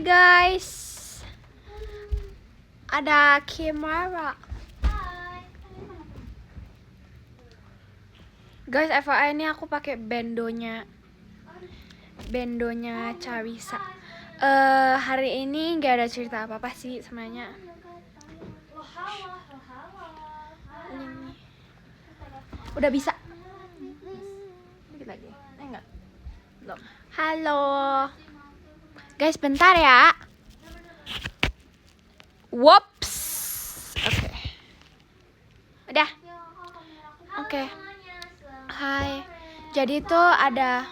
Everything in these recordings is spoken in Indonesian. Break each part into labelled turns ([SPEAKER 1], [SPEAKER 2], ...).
[SPEAKER 1] guys. Ada Kimara. Guys, FYI ini aku pakai bendonya Charissa. Hari ini nggak ada cerita apa-apa sih sebenarnya. Udah bisa.
[SPEAKER 2] Dikit lagi. Enggak. Belum.
[SPEAKER 1] Halo. Guys, bentar ya. Whoops. Oke. Udah. Oke. Hai. Jadi tuh ada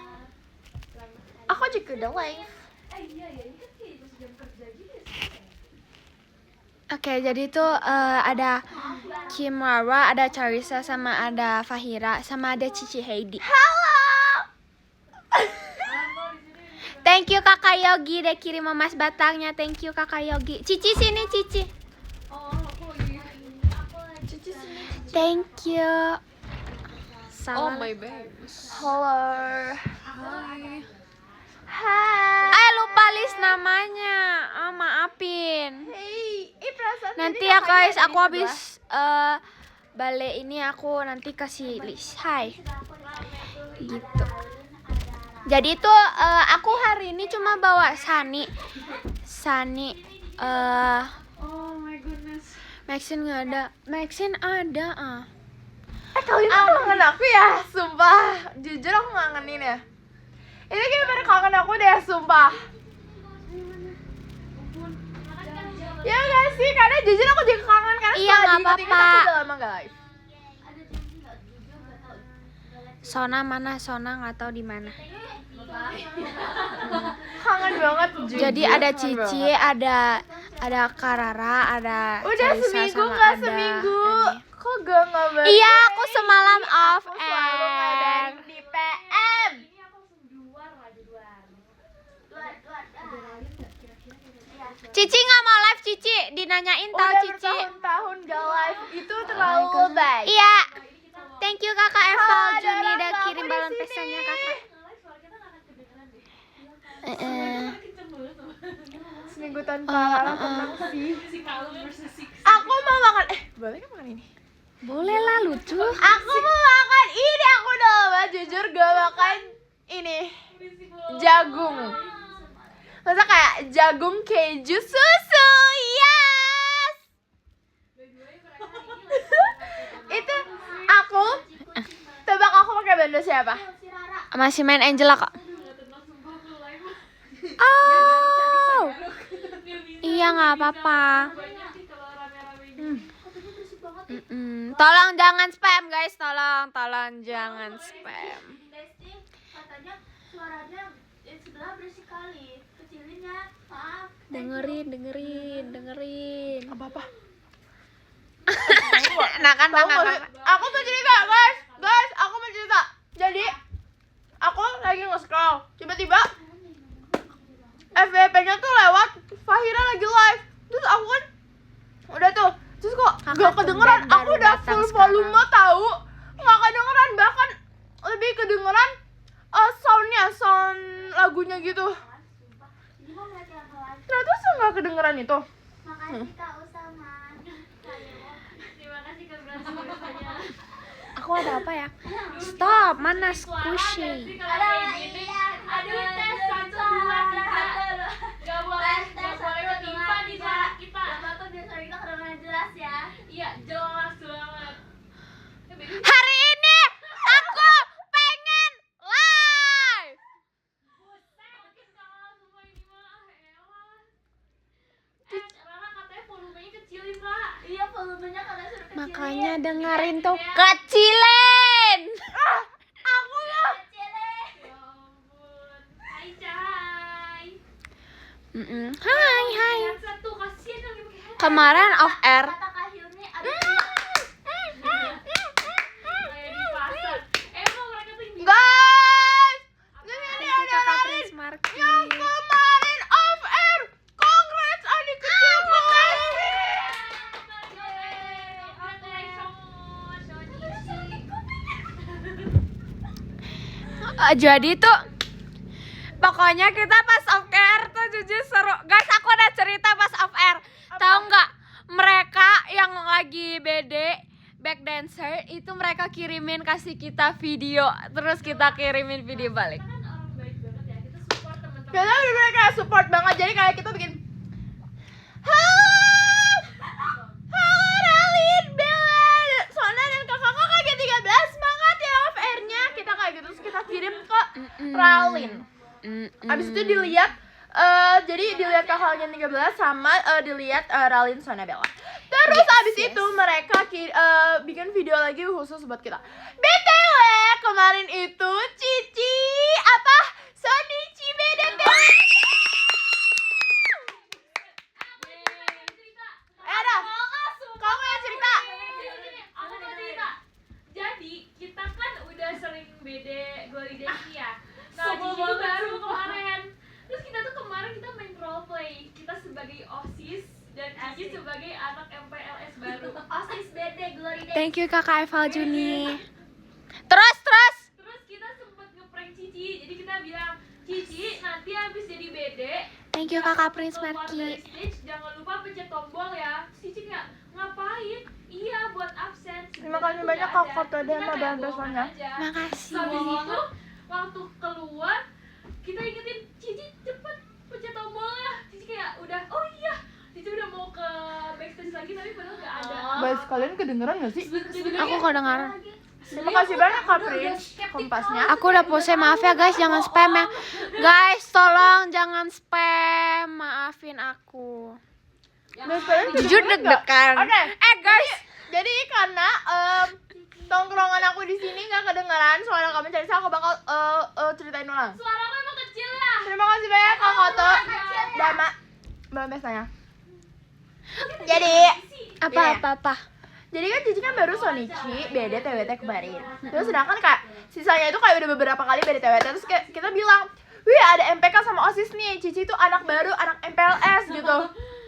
[SPEAKER 2] Aku juga udah live.
[SPEAKER 1] Oke, jadi tuh ada Kimara, ada Charissa, sama ada Fahira, sama ada Cici Heidi.
[SPEAKER 2] Halo.
[SPEAKER 1] Thank you Kakak Yogi udah kirim emas batangnya. Thank you Kakak Yogi. Cici sini, Cici. Thank you.
[SPEAKER 2] Oh
[SPEAKER 1] Salah.
[SPEAKER 2] my babes. Halo. Hai.
[SPEAKER 1] Hai. Lupa list namanya. Maafin.
[SPEAKER 2] Hey, perasaan
[SPEAKER 1] Nanti
[SPEAKER 2] tadi
[SPEAKER 1] ya
[SPEAKER 2] kakaknya
[SPEAKER 1] guys,
[SPEAKER 2] ada
[SPEAKER 1] aku
[SPEAKER 2] di
[SPEAKER 1] habis balik ini aku nanti kasih list. Hai. Gitu. Jadi tuh aku hari ini cuma bawa Sani.
[SPEAKER 2] Oh my goodness.
[SPEAKER 1] Maxine nggak ada. Maxine ada
[SPEAKER 2] Kalian tuh kangen aku ya, sumpah. Jujur aku ngangenin ya. Ini kayak pada kangen aku deh, sumpah. Ya gak sih, karena jujur aku juga kangen karena
[SPEAKER 1] Iya, nggak
[SPEAKER 2] diingat-ingat
[SPEAKER 1] apa-apa.
[SPEAKER 2] aku udah lama gak live.
[SPEAKER 1] Sona mana? Sona nggak tahu di mana.
[SPEAKER 2] Kangen banget jujur.
[SPEAKER 1] Jadi ada
[SPEAKER 2] kangen
[SPEAKER 1] Cici,
[SPEAKER 2] banget.
[SPEAKER 1] ada Karara, ada
[SPEAKER 2] Udah
[SPEAKER 1] Charissa,
[SPEAKER 2] seminggu
[SPEAKER 1] sama
[SPEAKER 2] gak
[SPEAKER 1] ada
[SPEAKER 2] seminggu.
[SPEAKER 1] ini.
[SPEAKER 2] Kok gak ngabarin?
[SPEAKER 1] Iya, aku semalam off
[SPEAKER 2] Aku selalu
[SPEAKER 1] air.
[SPEAKER 2] ngabarin di PM.
[SPEAKER 1] Cici nggak mau live, Cici. Dinanyain tau
[SPEAKER 2] Udah
[SPEAKER 1] Cici.
[SPEAKER 2] bertahun-tahun gak live, itu terlalu lebay.
[SPEAKER 1] Iya. Thank you Kakak Eval
[SPEAKER 2] Ada
[SPEAKER 1] Juni
[SPEAKER 2] orang
[SPEAKER 1] udah
[SPEAKER 2] kamu
[SPEAKER 1] kirim
[SPEAKER 2] di
[SPEAKER 1] balon
[SPEAKER 2] sini.
[SPEAKER 1] pesannya Kakak.
[SPEAKER 2] Seminggu tanpa Rara tenang sih. Aku mau makan, boleh kan makan ini?
[SPEAKER 1] Boleh lah, lucu.
[SPEAKER 2] Aku mau makan ini, aku udah lama jujur gak makan ini. Jagung. Masa kayak jagung keju susu, yes. Itu aku, tebak aku pakai bando siapa?
[SPEAKER 1] Masih main Angela kok. Oh. Iya nggak apa-apa. Tolong jangan spam guys, tolong jangan spam.
[SPEAKER 3] Katanya suaranya sebelah berisik kali. Kecilin ya, maaf.
[SPEAKER 1] Dengerin.
[SPEAKER 2] Apa-apa?
[SPEAKER 1] Nakan.
[SPEAKER 2] Aku mau cerita guys, aku mau cerita. Jadi aku lagi nge-scroll, tiba-tiba FYP-nya tuh lewat, Fahira lagi live. Terus aku kan udah tuh, terus kok
[SPEAKER 1] Kakak
[SPEAKER 2] gak kedengeran.
[SPEAKER 1] tumben
[SPEAKER 2] Aku
[SPEAKER 1] baru
[SPEAKER 2] udah
[SPEAKER 1] datang
[SPEAKER 2] full
[SPEAKER 1] sekarang.
[SPEAKER 2] volume tahu, nggak kedengeran, bahkan lebih kedengeran sound lagunya gitu. Ternyata nggak kedengeran itu.
[SPEAKER 3] Makasih Kak Usama. Terima kasih Kak Brasnya.
[SPEAKER 1] Aku ada apa ya? Stop, mana squishy?
[SPEAKER 3] Aduh, tes 1, 2, 3. Gak boleh ketimpa di suara kita. Gak apa-apa, biar suara kita kedengeran jelas ya. Iya, jelas banget.
[SPEAKER 1] Hari ini aku pengen live.
[SPEAKER 3] Rara katanya volumenya kecilin, Pak. Iya, volumenya katanya suruh kecilin.
[SPEAKER 1] Makanya dengerin tuh kecilin.
[SPEAKER 2] Aku lah.
[SPEAKER 3] Kecilin. Ya ampun. Hai, Cai.
[SPEAKER 1] Hai.
[SPEAKER 3] Yang satu kasihan lagi pakai headset.
[SPEAKER 1] Kemarin off air.
[SPEAKER 3] Kata Kak Hilmi ada kayak di pasar. Emang mereka tuh
[SPEAKER 2] Guys, ini ada
[SPEAKER 1] Kakak
[SPEAKER 2] Larin
[SPEAKER 1] Prince Marky.
[SPEAKER 2] yang kemarin off air. Congrats adik kecilku.
[SPEAKER 1] Jadi tuh pokoknya kita pas off air tuh Cici seru. Guys, aku ada cerita pas off air. Tahu nggak? Mereka yang lagi back dancer itu mereka kirimin kasih kita video, terus kita kirimin video balik.
[SPEAKER 3] Kita kan orang baik banget ya, kita support teman-teman.
[SPEAKER 2] Kita bener-bener kayak support banget. Jadi kayak kita bikin halo Ralin, Bella, Sona dan kakak-kakak kayak 13 semangat ya off airnya. Kita kayak gitu terus kita kirim ke Ralin. Abis itu dilihat jadi dilihat kakaknya 13 sama dilihat Ralin, Sona, Bella. Terus abis itu mereka bikin video lagi khusus buat kita. BTW kemarin itu Cici Sonichi BDT. Ada. Kamu yang cerita.
[SPEAKER 3] Aku mau cerita. Jadi kita kan udah sering Glory Days ya. Nah, Cici tuh baru kemarin. Terus kita tuh kemarin kita main role play. Kita sebagai OSIS dan Cici sebagai anak MPLS baru. OSIS BD Glory Days.
[SPEAKER 1] Thank you Kakak Eva Juni. Terus
[SPEAKER 3] Terus kita sempet ngeprank Cici. Jadi kita bilang, Cici nanti habis jadi BD
[SPEAKER 1] thank you Kakak Prince
[SPEAKER 3] keluar dari
[SPEAKER 1] Marki.
[SPEAKER 3] stage, jangan lupa pencet tombol ya. Terus Cici kayak, ngapain? Iya, buat absen.
[SPEAKER 2] Terima kasih banyak Kak Toda sama Bang Besonnya.
[SPEAKER 1] Makasih.
[SPEAKER 3] Habis itu waktu keluar kita ingetin Cici cepet pencet tombolnya. Cici kayak udah oh iya. Cici udah mau ke backstage lagi tapi padahal gak ada.
[SPEAKER 2] Guys, kalian kedengeran gak sih?
[SPEAKER 1] Aku kedengaran.
[SPEAKER 2] Terima kasih banyak Kak Prince kompasnya.
[SPEAKER 1] Aku udah pose, maaf ya guys, jangan spam ya. Guys, tolong jangan spam, maafin aku.
[SPEAKER 2] Guys, kalian
[SPEAKER 1] Jujur
[SPEAKER 2] kedengeran nggak?
[SPEAKER 1] deg-degan.
[SPEAKER 2] Oke.
[SPEAKER 1] Guys,
[SPEAKER 2] Jadi karena tongkrongan aku di sini nggak kedengeran soalnya kamu cari aku bakal ceritain ulang.
[SPEAKER 3] Suara aku emang kecil ya.
[SPEAKER 2] Terima kasih banyak Kak Koto Dama Mbak Besanya. Jadi
[SPEAKER 1] apa.
[SPEAKER 2] Jadi kan Cici kan baru Sonichi BD TWT kemarin. Terus sedangkan kayak sisanya itu kayak udah beberapa kali BD TWT. Terus kayak kita bilang, wih ada MPK sama OSIS nih. Cici tuh anak baru, anak MPLS gitu.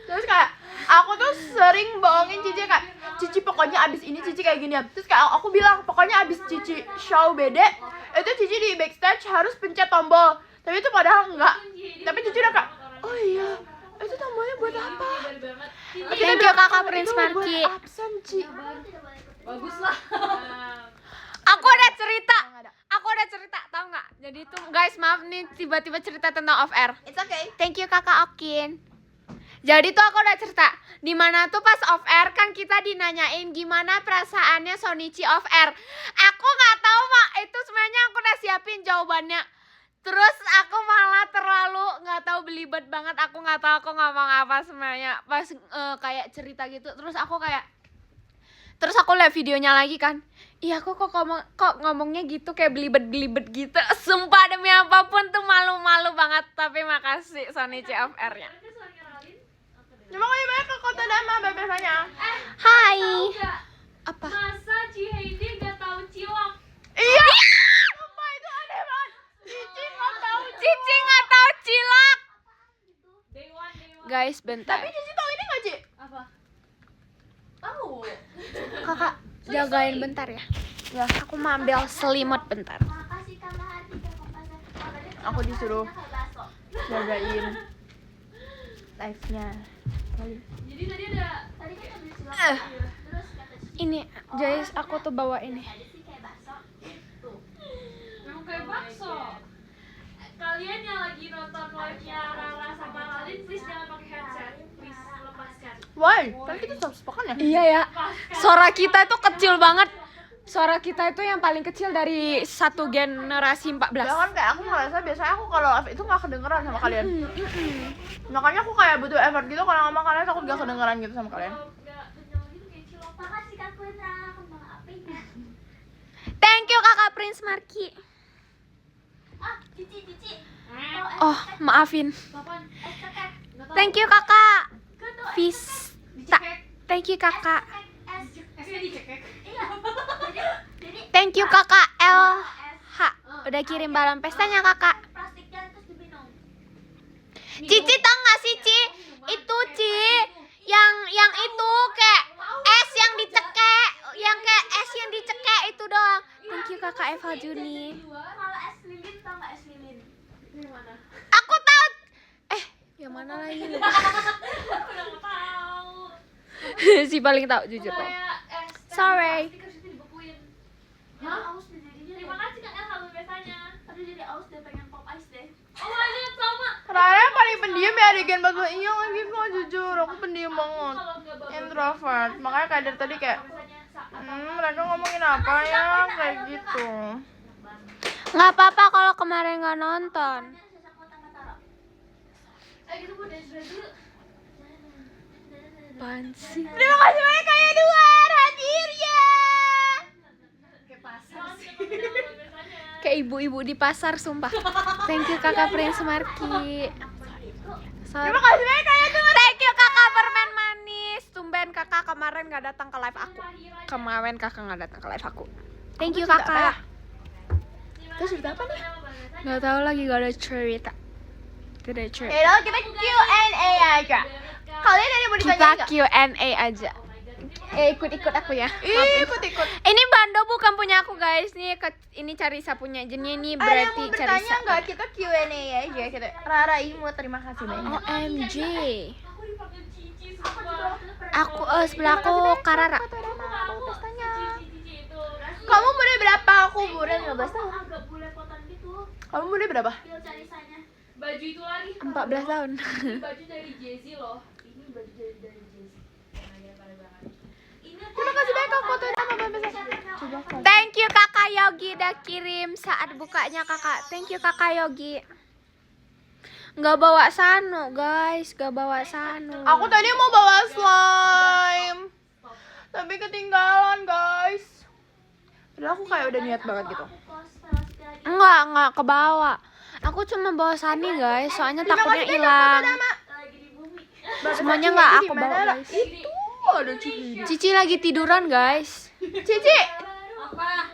[SPEAKER 2] Terus kayak aku tuh sering bohongin Cici kayak, Cici pokoknya abis ini Cici kayak gini ya. Terus kayak aku bilang pokoknya abis Cici show BD itu Cici di backstage harus pencet tombol. Tapi itu padahal enggak. Tapi Cici udah kayak, oh iya itu tombolnya buat apa?
[SPEAKER 1] Thank you Kakak Prince Marki.
[SPEAKER 2] Buat absen Ci.
[SPEAKER 3] Bagus lah.
[SPEAKER 1] Aku ada cerita, tahu nggak? Jadi tuh guys, maaf nih tiba-tiba cerita tentang off air.
[SPEAKER 2] It's okay.
[SPEAKER 1] Thank you Kakak Okin. Jadi tuh aku udah cerita, dimana tuh pas off air kan kita dinanyain gimana perasaannya Sonichi off air. Aku nggak tahu mak, itu sebenarnya aku udah siapin jawabannya. Terus aku malah terlalu nggak tahu belibet banget, aku nggak tahu aku ngomong apa sebenarnya pas kayak cerita gitu. Terus aku lihat videonya lagi kan. Iya aku kok ngomongnya gitu kayak belibet gitu. Sumpah demi apapun tuh malu-malu banget. Tapi makasih Sonichi off air-nya.
[SPEAKER 2] Terima kasih banyak Kak Kota Dama Mbak Besanya.
[SPEAKER 1] Hai. Apa?
[SPEAKER 3] Masa Ciheidi gak tahu cilok?
[SPEAKER 2] Iya. Sumpah itu aneh banget. Cici nggak tahu
[SPEAKER 1] cilok.
[SPEAKER 3] Dewan.
[SPEAKER 1] Guys, bentar.
[SPEAKER 2] Tapi Cici tahu ini nggak Ci?
[SPEAKER 3] Apa? Tahu.
[SPEAKER 1] Kakak jagain bentar ya. Ya, aku mau ambil selimut bentar.
[SPEAKER 3] Makasih Kak Mahati Kak.
[SPEAKER 2] Aku disuruh jagain live-nya.
[SPEAKER 3] Jadi tadi kan ambil cilok. Terus kata
[SPEAKER 1] Ini, guys, aku tuh bawa ini.
[SPEAKER 3] ada sih kayak bakso. Tuh. Memang kayak bakso. Kalian yang lagi nonton live-nya Rara sama Ralin, please jangan pakai headset. Please lepaskan.
[SPEAKER 2] Why? Kan kita soft-spoken ya?
[SPEAKER 1] Iya ya. Suara kita itu kecil banget. Suara kita itu yang paling kecil dari satu generasi 14.
[SPEAKER 2] Bahkan kayak aku ngerasa biasanya aku kalau live itu nggak kedengeran sama kalian. Makanya aku kayak butuh effort gitu kalau ngomong kalian takut gak kedengeran gitu sama kalian.
[SPEAKER 3] Kalau nggak kenyang gitu kayak cilok. Makasih Kak Kutra, kembang apinya.
[SPEAKER 1] Thank you Kakak Prince Marki.
[SPEAKER 3] Cici.
[SPEAKER 1] Oh, maafin.
[SPEAKER 3] Kapan? Cekek. Nggak tahu.
[SPEAKER 1] Thank you Kakak
[SPEAKER 3] Kudu
[SPEAKER 1] Vista. Thank you Kakak.
[SPEAKER 3] esnya dicekek. Iya. Jadi
[SPEAKER 1] Thank you Kakak LH. Udah kirim balon pestanya Kakak.
[SPEAKER 3] plastiknya terus diminum.
[SPEAKER 1] Cici tau gak sih Ci? Itu Ci yang itu kayak es yang dicekek, yang kayak es yang dicekek itu doang. Thank you Kakak Eva Juni.
[SPEAKER 3] Kalau es lilin tau nggak es lilin?
[SPEAKER 2] Ini mana?
[SPEAKER 1] Aku tahu. Ya Yang mana lagi?
[SPEAKER 3] Udah nggak tahu.
[SPEAKER 1] Si paling tahu jujur dong. Sorry.
[SPEAKER 3] Stiker situ dibekuin.
[SPEAKER 2] Ya, aus deh jadinya.
[SPEAKER 3] Terima kasih Kak El kalau biasanya.
[SPEAKER 2] Aduh jadi aus deh, pengen pop ice deh.
[SPEAKER 3] Oh my god, sama.
[SPEAKER 2] Rara paling pendiam ya di Gen Battle. Iya lagi kok jujur, aku pendiam banget.
[SPEAKER 3] Kalau nggak bagus
[SPEAKER 2] Introvert. Makanya kayak dari tadi kayak
[SPEAKER 3] biasanya
[SPEAKER 2] mereka ngomongin apa ya kayak gitu.
[SPEAKER 1] Nggak apa-apa kalau kemarin nggak nonton.
[SPEAKER 3] gitu buat dance dulu.
[SPEAKER 1] Apaan sih?
[SPEAKER 2] Terima kasih banyak Kak Edward hadirnya. Kayak pasar sih.
[SPEAKER 1] Kayak ibu-ibu di pasar sumpah. Thank you kakak Prince Marki.
[SPEAKER 2] Terima kasih banyak Kak Edward.
[SPEAKER 1] Thank you kakak permen manis. Tumben kakak kemarin nggak datang ke live aku. Kemarin kakak nggak datang ke live aku. Thank you
[SPEAKER 2] cerita apa ya?
[SPEAKER 1] kakak.
[SPEAKER 2] Terus cerita apa nih?
[SPEAKER 1] Nggak tahu lagi, gak ada cerita. Tidak ada cerita.
[SPEAKER 2] Yaudah kita Q&A aja. Kalian ada yang mau ditanya
[SPEAKER 1] Kita
[SPEAKER 2] nggak?
[SPEAKER 1] Q&A aja. Ikut-ikut aku ya.
[SPEAKER 2] Ih, ikut-ikut.
[SPEAKER 1] Ini bando bukan punya aku guys. Ini Carissa punya. Jadi ini
[SPEAKER 2] Ada yang
[SPEAKER 1] berarti
[SPEAKER 2] mau bertanya
[SPEAKER 1] Carissa.
[SPEAKER 2] nggak? Kita Q&A aja. Kita Rara Imo, terima kasih banyak.
[SPEAKER 1] OMG.
[SPEAKER 3] Aku dipanggil Cici semua.
[SPEAKER 1] Aku sebelah aku Karara.
[SPEAKER 3] Cici itu.
[SPEAKER 2] Kamu umurnya berapa? Aku umurnya 15 tahun.
[SPEAKER 3] Agak bulepotan gitu.
[SPEAKER 2] Kamu umurnya berapa?
[SPEAKER 3] Feel carisanya. Baju itu lagi.
[SPEAKER 1] 14 tahun.
[SPEAKER 3] Ini baju dari Jay-Z loh. Ini baju dari Jay-Z. Nah, dia pada banget. Ini
[SPEAKER 2] Terima kasih banyak Kak foto nama Bapak. Coba Kak.
[SPEAKER 1] Thank you kakak Yogi udah kirim saat bukanya kakak. Thank you kakak Yogi. Nggak bawa Sanu guys, nggak bawa Sanu.
[SPEAKER 2] Aku tadi mau bawa slime, tapi ketinggalan guys. Padahal aku kayak udah niat banget gitu.
[SPEAKER 1] Enggak kebawa. Aku cuma bawa Sani guys, soalnya
[SPEAKER 2] Terima
[SPEAKER 1] takutnya
[SPEAKER 2] kasih banyak
[SPEAKER 1] hilang.
[SPEAKER 2] foto nama.
[SPEAKER 3] lagi di bumi.
[SPEAKER 1] Semuanya nggak aku bawa guys.
[SPEAKER 2] Itu ada Cici.
[SPEAKER 1] Cici lagi tiduran guys.
[SPEAKER 2] Cici.
[SPEAKER 3] Apa?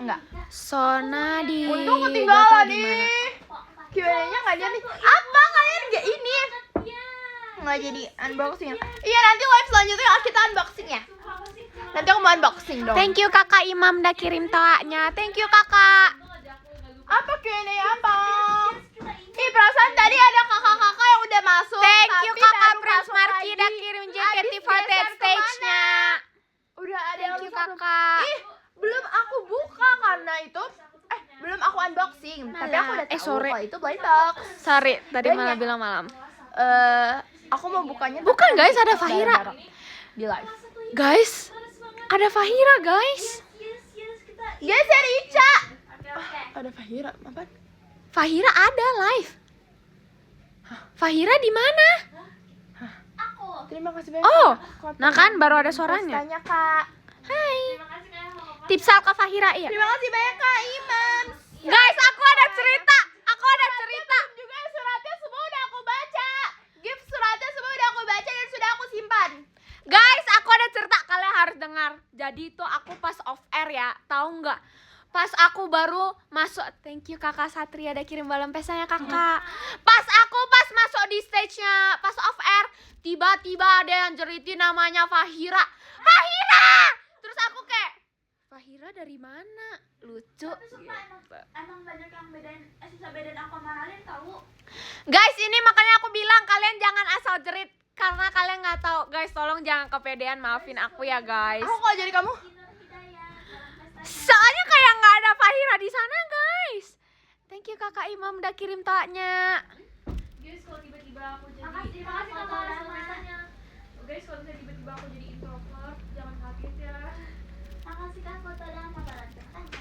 [SPEAKER 2] Enggak.
[SPEAKER 1] Sona di
[SPEAKER 2] Untung
[SPEAKER 1] Bapak
[SPEAKER 2] ketinggalan
[SPEAKER 1] di
[SPEAKER 2] nih.
[SPEAKER 1] mana?
[SPEAKER 2] Q&A-nya nggak jadi. Apa kalian nggak ini? Nggak jadi unboxing. Iya nanti live selanjutnya kita unboxing ya. Nanti aku mau unboxing dong.
[SPEAKER 1] Thank you kakak Imam udah kirim toanya. Thank you kakak.
[SPEAKER 2] Apa Q&A apa? Ih perasaan tadi ada kakak-kakak yang udah masuk.
[SPEAKER 1] Thank you
[SPEAKER 2] tapi
[SPEAKER 1] kakak
[SPEAKER 2] baru
[SPEAKER 1] Prince
[SPEAKER 2] masuk
[SPEAKER 1] Marki
[SPEAKER 2] lagi.
[SPEAKER 1] udah kirim
[SPEAKER 2] Abis
[SPEAKER 1] JKT48
[SPEAKER 2] geser
[SPEAKER 1] stage-nya.
[SPEAKER 2] kemana? Udah ada yang
[SPEAKER 1] Thank you
[SPEAKER 2] masuk.
[SPEAKER 1] kakak.
[SPEAKER 2] Ih belum aku buka karena itu belum aku unboxing. Tapi aku udah tahu
[SPEAKER 1] sore.
[SPEAKER 2] kalau itu blind box.
[SPEAKER 1] Sorry, tadi
[SPEAKER 2] Banyak.
[SPEAKER 1] malah bilang malam.
[SPEAKER 2] Aku mau bukanya.
[SPEAKER 1] Bukan,
[SPEAKER 2] tapi
[SPEAKER 1] guys,
[SPEAKER 2] nanti
[SPEAKER 1] ada Fahira.
[SPEAKER 2] bareng-bareng di live.
[SPEAKER 1] Guys, ada Fahira guys.
[SPEAKER 2] Guys, ada Ica. Ada Fahira, apa?
[SPEAKER 1] Fahira ada live. Fahira di mana?
[SPEAKER 2] Terima kasih banyak.
[SPEAKER 1] Oh,
[SPEAKER 2] Kak.
[SPEAKER 1] nah kan baru ada suaranya.
[SPEAKER 2] Tanya Kak.
[SPEAKER 1] Hai. Tipsal ke Fahira iya.
[SPEAKER 2] Terima kasih banyak Kak Imam.
[SPEAKER 1] Guys, aku ada cerita. Aku ada cerita.
[SPEAKER 2] Juga suratnya semua udah aku baca. Gift suratnya semua udah aku baca dan sudah aku simpan.
[SPEAKER 1] Guys, aku ada cerita, kalian harus dengar. Jadi itu aku pas off air ya, tahu nggak? Pas aku baru masuk, thank you kakak Satria udah kirim balon pesanya kakak. Pas masuk di stage-nya, pas off air, tiba-tiba ada yang jeritin namanya Fahira. Fahira! Terus aku kayak, Fahira dari mana? Lucu. Gitu.
[SPEAKER 3] Emang banyak yang bedain, susah bedain aku sama Ralin tahu.
[SPEAKER 1] Guys, ini makanya aku bilang kalian jangan asal jerit karena kalian nggak tahu. Guys, tolong jangan kepedean, maafin aku ya guys.
[SPEAKER 2] Aku kalau jadi kamu.
[SPEAKER 1] Soalnya kayak nggak ada Fahira di sana guys. Thank you kakak Imam udah kirim toanya.
[SPEAKER 3] Guys, kalau tiba-tiba aku jadi makasih kakak biasanya. Guys, kalau misalnya tiba-tiba aku jadi introvert, jangan kaget ya. Makasih kak foto dan kabaran.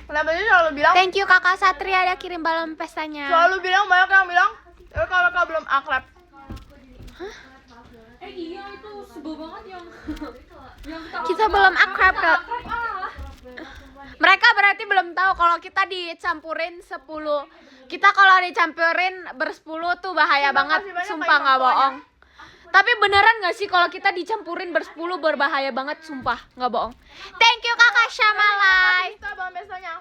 [SPEAKER 2] Kenapa sih selalu bilang?
[SPEAKER 1] Thank you kakak Satria udah kirim balon pestanya.
[SPEAKER 2] Selalu bilang banyak yang bilang. Kalau kakak belum akrab.
[SPEAKER 3] Iya itu sebel banget yang
[SPEAKER 1] Kita belum akrab kak. Mereka berarti belum tahu kalau kita dicampurin 10. Kita kalau dicampurin bersepuluh tuh bahaya
[SPEAKER 2] Terima
[SPEAKER 1] banget,
[SPEAKER 2] kasih banyak,
[SPEAKER 1] sumpah
[SPEAKER 2] Kak
[SPEAKER 1] nggak
[SPEAKER 2] Imam,
[SPEAKER 1] bohong. Tapi beneran nggak sih kalau kita dicampurin bersepuluh berbahaya banget, sumpah nggak bohong. Thank you kakak Syamalai.
[SPEAKER 2] Kita bawa besoknya.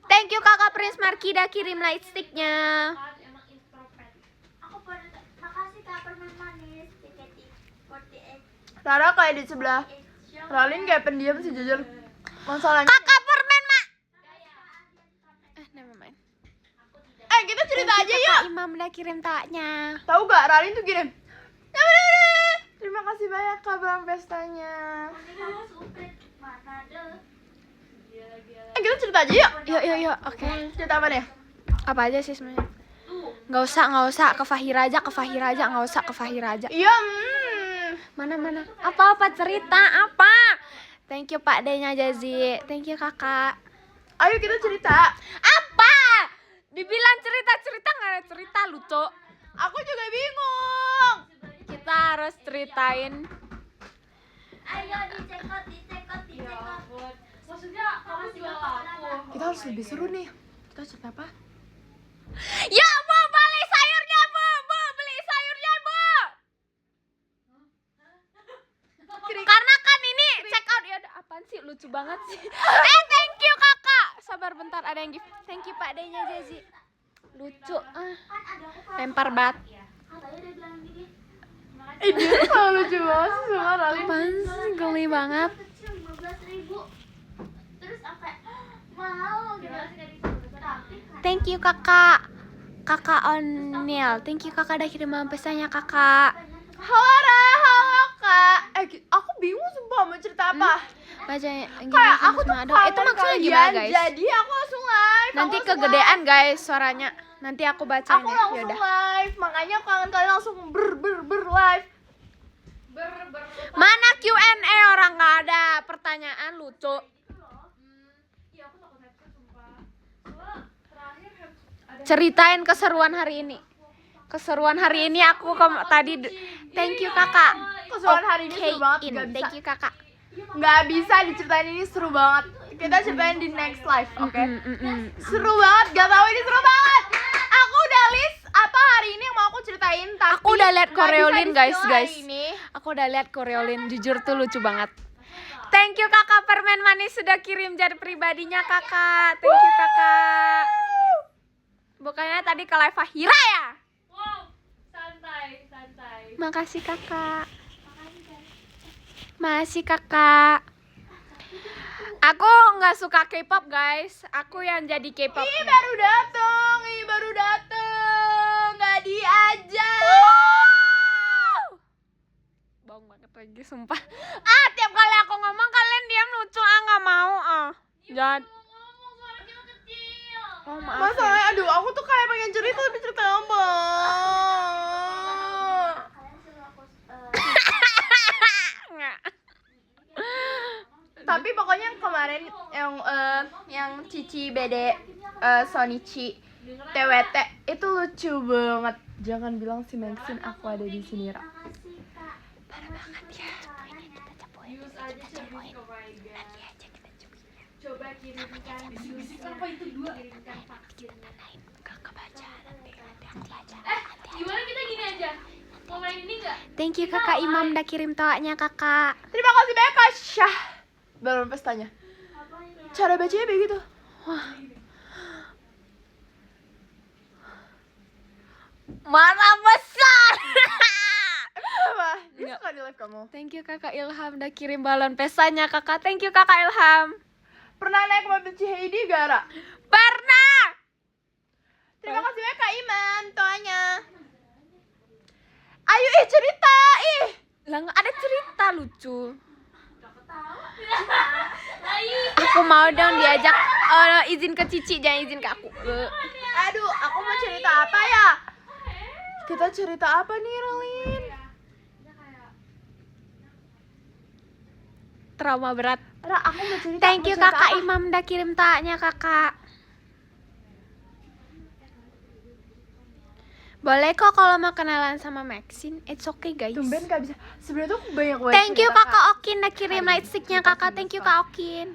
[SPEAKER 1] Thank you kakak Prince Marki udah kirim light sticknya.
[SPEAKER 3] emang introvert.
[SPEAKER 4] Aku pernah makasih kak permen manis JKT48
[SPEAKER 2] Rara kayak di sebelah. Ralin kayak pendiam sih jujur. Masalahnya.
[SPEAKER 1] Kakak permen mak. Never mind. Imam udah kirim tawanya.
[SPEAKER 2] Tahu gak, Ralin tuh gini. Terima kasih banyak Kak Bang pestanya.
[SPEAKER 4] Nanti kamu supet mana deh.
[SPEAKER 2] Kita cerita aja yuk.
[SPEAKER 1] Yuk, oke.
[SPEAKER 2] Cerita apa nih?
[SPEAKER 1] Apa aja sih sebenarnya? Nggak usah ke Fahira aja, nggak usah ke Fahira aja.
[SPEAKER 2] Iya.
[SPEAKER 1] Mana? Apa cerita apa? Thank you Pak D-nya Jazi. Thank you Kakak.
[SPEAKER 2] Ayo kita cerita.
[SPEAKER 1] Apa? Dibilang cerita nggak ada cerita lucu.
[SPEAKER 2] Aku juga bingung.
[SPEAKER 1] Kita harus ceritain.
[SPEAKER 4] Ayo dicekot.
[SPEAKER 3] Maksudnya kamu jual aku.
[SPEAKER 2] Kita harus lebih seru nih. Kita cerita apa?
[SPEAKER 1] Ya Bu, beli sayurnya Bu, beli sayurnya Bu. Karena kan ini check out ya. Apaan sih, lucu banget sih. Thank you Kakak. Sabar bentar, ada yang gift. Thank you Pak D-nya Jazi. Lucu.
[SPEAKER 4] Kan ada aku kan.
[SPEAKER 1] Lempar bat.
[SPEAKER 4] Katanya dia bilang gini.
[SPEAKER 2] Dia tuh selalu lucu banget sih sama Ralin.
[SPEAKER 1] Apaan sih, geli banget.
[SPEAKER 4] Kecil 15.000. Terus apa? Mau gitu. Tapi kan
[SPEAKER 1] Thank you Kakak. Kakak Onil. Thank you Kakak udah kirim pesannya Kakak.
[SPEAKER 2] Halo Ra, halo Kak. Aku bingung sumpah mau cerita apa.
[SPEAKER 1] Baca
[SPEAKER 2] Kayak aku tuh
[SPEAKER 1] Itu maksudnya
[SPEAKER 2] kalian,
[SPEAKER 1] gimana guys?
[SPEAKER 2] Jadi aku langsung live.
[SPEAKER 1] Nanti
[SPEAKER 2] aku langsung
[SPEAKER 1] kegedean guys suaranya. Nanti aku bacain
[SPEAKER 2] Aku
[SPEAKER 1] ya.
[SPEAKER 2] langsung
[SPEAKER 1] Yaudah.
[SPEAKER 2] live, makanya aku kangen kalian langsung ber live.
[SPEAKER 1] Mana Q&A orang nggak ada pertanyaan lucu.
[SPEAKER 3] Iya, aku takut headset sumpah. Soalnya terakhir ada
[SPEAKER 1] Ceritain keseruan hari ini. Keseruan hari ini aku tadi thank you Kakak.
[SPEAKER 2] Keseruan hari ini seru banget,
[SPEAKER 1] Okein.
[SPEAKER 2] nggak bisa.
[SPEAKER 1] Thank you Kakak.
[SPEAKER 2] Nggak bisa diceritain, ini seru banget. Kita ceritain di next live, oke?
[SPEAKER 1] Mm-mm.
[SPEAKER 2] Seru banget, gak tau ini seru banget. Aku udah list apa hari ini yang mau aku ceritain, tapi
[SPEAKER 1] Aku udah liat
[SPEAKER 2] nggak
[SPEAKER 1] Koreolin,
[SPEAKER 2] bisa di-spill
[SPEAKER 1] guys.
[SPEAKER 2] hari ini.
[SPEAKER 1] Aku udah lihat Koreolin, jujur tuh lucu banget. Thank you Kakak permen manis sudah kirim jar pribadinya Kakak. Thank you Kakak. Bukannya tadi ke live Fahira ya?
[SPEAKER 3] wow, santai.
[SPEAKER 1] Makasih Kakak. Makasih Kakak. Aku nggak suka K-pop guys. Aku yang jadi K-pop.
[SPEAKER 2] Ih, baru dateng, nggak diajak.
[SPEAKER 1] Bang banget lagi sumpah. Tiap kali aku ngomong kalian diam lucu nggak mau Jangan.
[SPEAKER 3] Ngomong suara kita kecil.
[SPEAKER 1] Oh maaf. Ya.
[SPEAKER 2] Masalahnya, aduh, aku tuh kayak pengen cerita tapi cerita apa?
[SPEAKER 4] kalian suruh aku
[SPEAKER 1] Nggak.
[SPEAKER 2] Tapi pokoknya yang kemarin yang Cici BD Sonichi TWT itu lucu banget. Jangan bilang si Maxine aku ada di sini, Ra.
[SPEAKER 4] makasih Kak.
[SPEAKER 1] Parah banget ya.
[SPEAKER 3] Use aja cebuin ke Raiga. Coba kirimkan kirimkan vaksinnya.
[SPEAKER 1] Gak kebaca nanti aku baca.
[SPEAKER 3] Gimana kita gini aja? Mau main ini enggak?
[SPEAKER 1] Thank you Kakak Imam udah kirim toanya Kakak.
[SPEAKER 2] Terima kasih banyak Kak Syah. Baru pestanya.
[SPEAKER 4] Apa ini?
[SPEAKER 2] Cara bacanya begitu.
[SPEAKER 1] Mana besar.
[SPEAKER 2] Apa? Dia
[SPEAKER 1] Nggak.
[SPEAKER 2] suka di live kamu.
[SPEAKER 1] Thank you Kakak Ilham udah kirim balon pesanya Kakak. Thank you Kakak Ilham.
[SPEAKER 2] Pernah naik mobil Ciheidi gak, Ra?
[SPEAKER 1] Pernah.
[SPEAKER 2] Terima kasih banyak Kak Iman, toanya. Ayo cerita,
[SPEAKER 1] Lah nggak ada cerita lucu.
[SPEAKER 3] Ayo.
[SPEAKER 1] Aku mau dong diajak izin ke Cici, jangan izin ke aku.
[SPEAKER 2] Aduh, aku mau cerita apa ya? Kita cerita apa nih, Rolin?
[SPEAKER 1] Trauma berat.
[SPEAKER 2] Ra, aku mau cerita.
[SPEAKER 1] Thank
[SPEAKER 2] mau
[SPEAKER 1] you
[SPEAKER 2] cerita
[SPEAKER 1] Kakak
[SPEAKER 2] apa?
[SPEAKER 1] Imam udah kirim taknya Kakak. Boleh kok kalau mau kenalan sama Maxine. It's okay guys.
[SPEAKER 2] Tumben gak bisa. Sebenarnya tuh aku banyak banget.
[SPEAKER 1] Thank you
[SPEAKER 2] cerita,
[SPEAKER 1] Kakak Okin udah kirim lightsticknya Kakak. Thank you Kak Okin.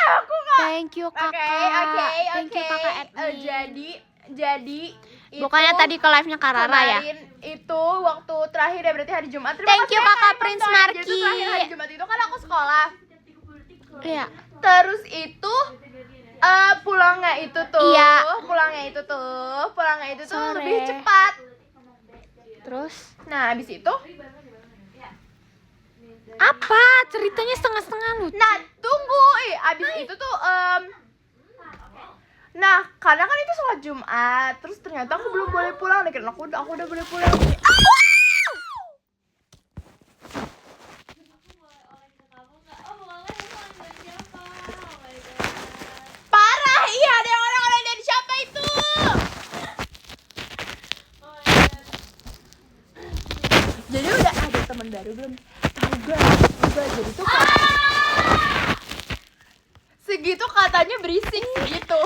[SPEAKER 2] Aku gak.
[SPEAKER 1] Thank you Kakak.
[SPEAKER 2] Oke.
[SPEAKER 1] Thank you Kakak Edwin.
[SPEAKER 2] Jadi
[SPEAKER 1] Bukannya
[SPEAKER 2] itu
[SPEAKER 1] tadi ke live-nya Karara ya?
[SPEAKER 2] kemarin itu waktu terakhir ya, berarti hari Jumat. Terima
[SPEAKER 1] Thank
[SPEAKER 2] kasih
[SPEAKER 1] you,
[SPEAKER 2] ya,
[SPEAKER 1] Kakak
[SPEAKER 2] Kak Iman,
[SPEAKER 1] Prince
[SPEAKER 2] toanya.
[SPEAKER 1] Marky.
[SPEAKER 2] Jadi tuh terakhir hari Jumat itu kan aku sekolah.
[SPEAKER 1] Iya.
[SPEAKER 2] Terus itu pulangnya itu tuh,
[SPEAKER 1] Iya.
[SPEAKER 2] pulangnya itu tuh
[SPEAKER 1] Sore.
[SPEAKER 2] lebih cepat.
[SPEAKER 1] Terus
[SPEAKER 2] Nah, habis itu,
[SPEAKER 1] apa? Ceritanya setengah-setengah lucu.
[SPEAKER 2] nah tunggu, abis itu tuh, Nah, karena kan itu sholat Jumat, terus ternyata aku belum boleh pulang. Nih, karena aku udah boleh pulang.
[SPEAKER 3] Aku boleh oleh ke kamu nggak? Oh boleh, emang dari siapa? Oh my god.
[SPEAKER 2] Parah, iya ada yang orang-orang dari siapa itu?
[SPEAKER 3] Oh my god.
[SPEAKER 2] Jadi udah ada teman baru belum? Tahu gak? Jadi tuh segitu katanya berisik segitu.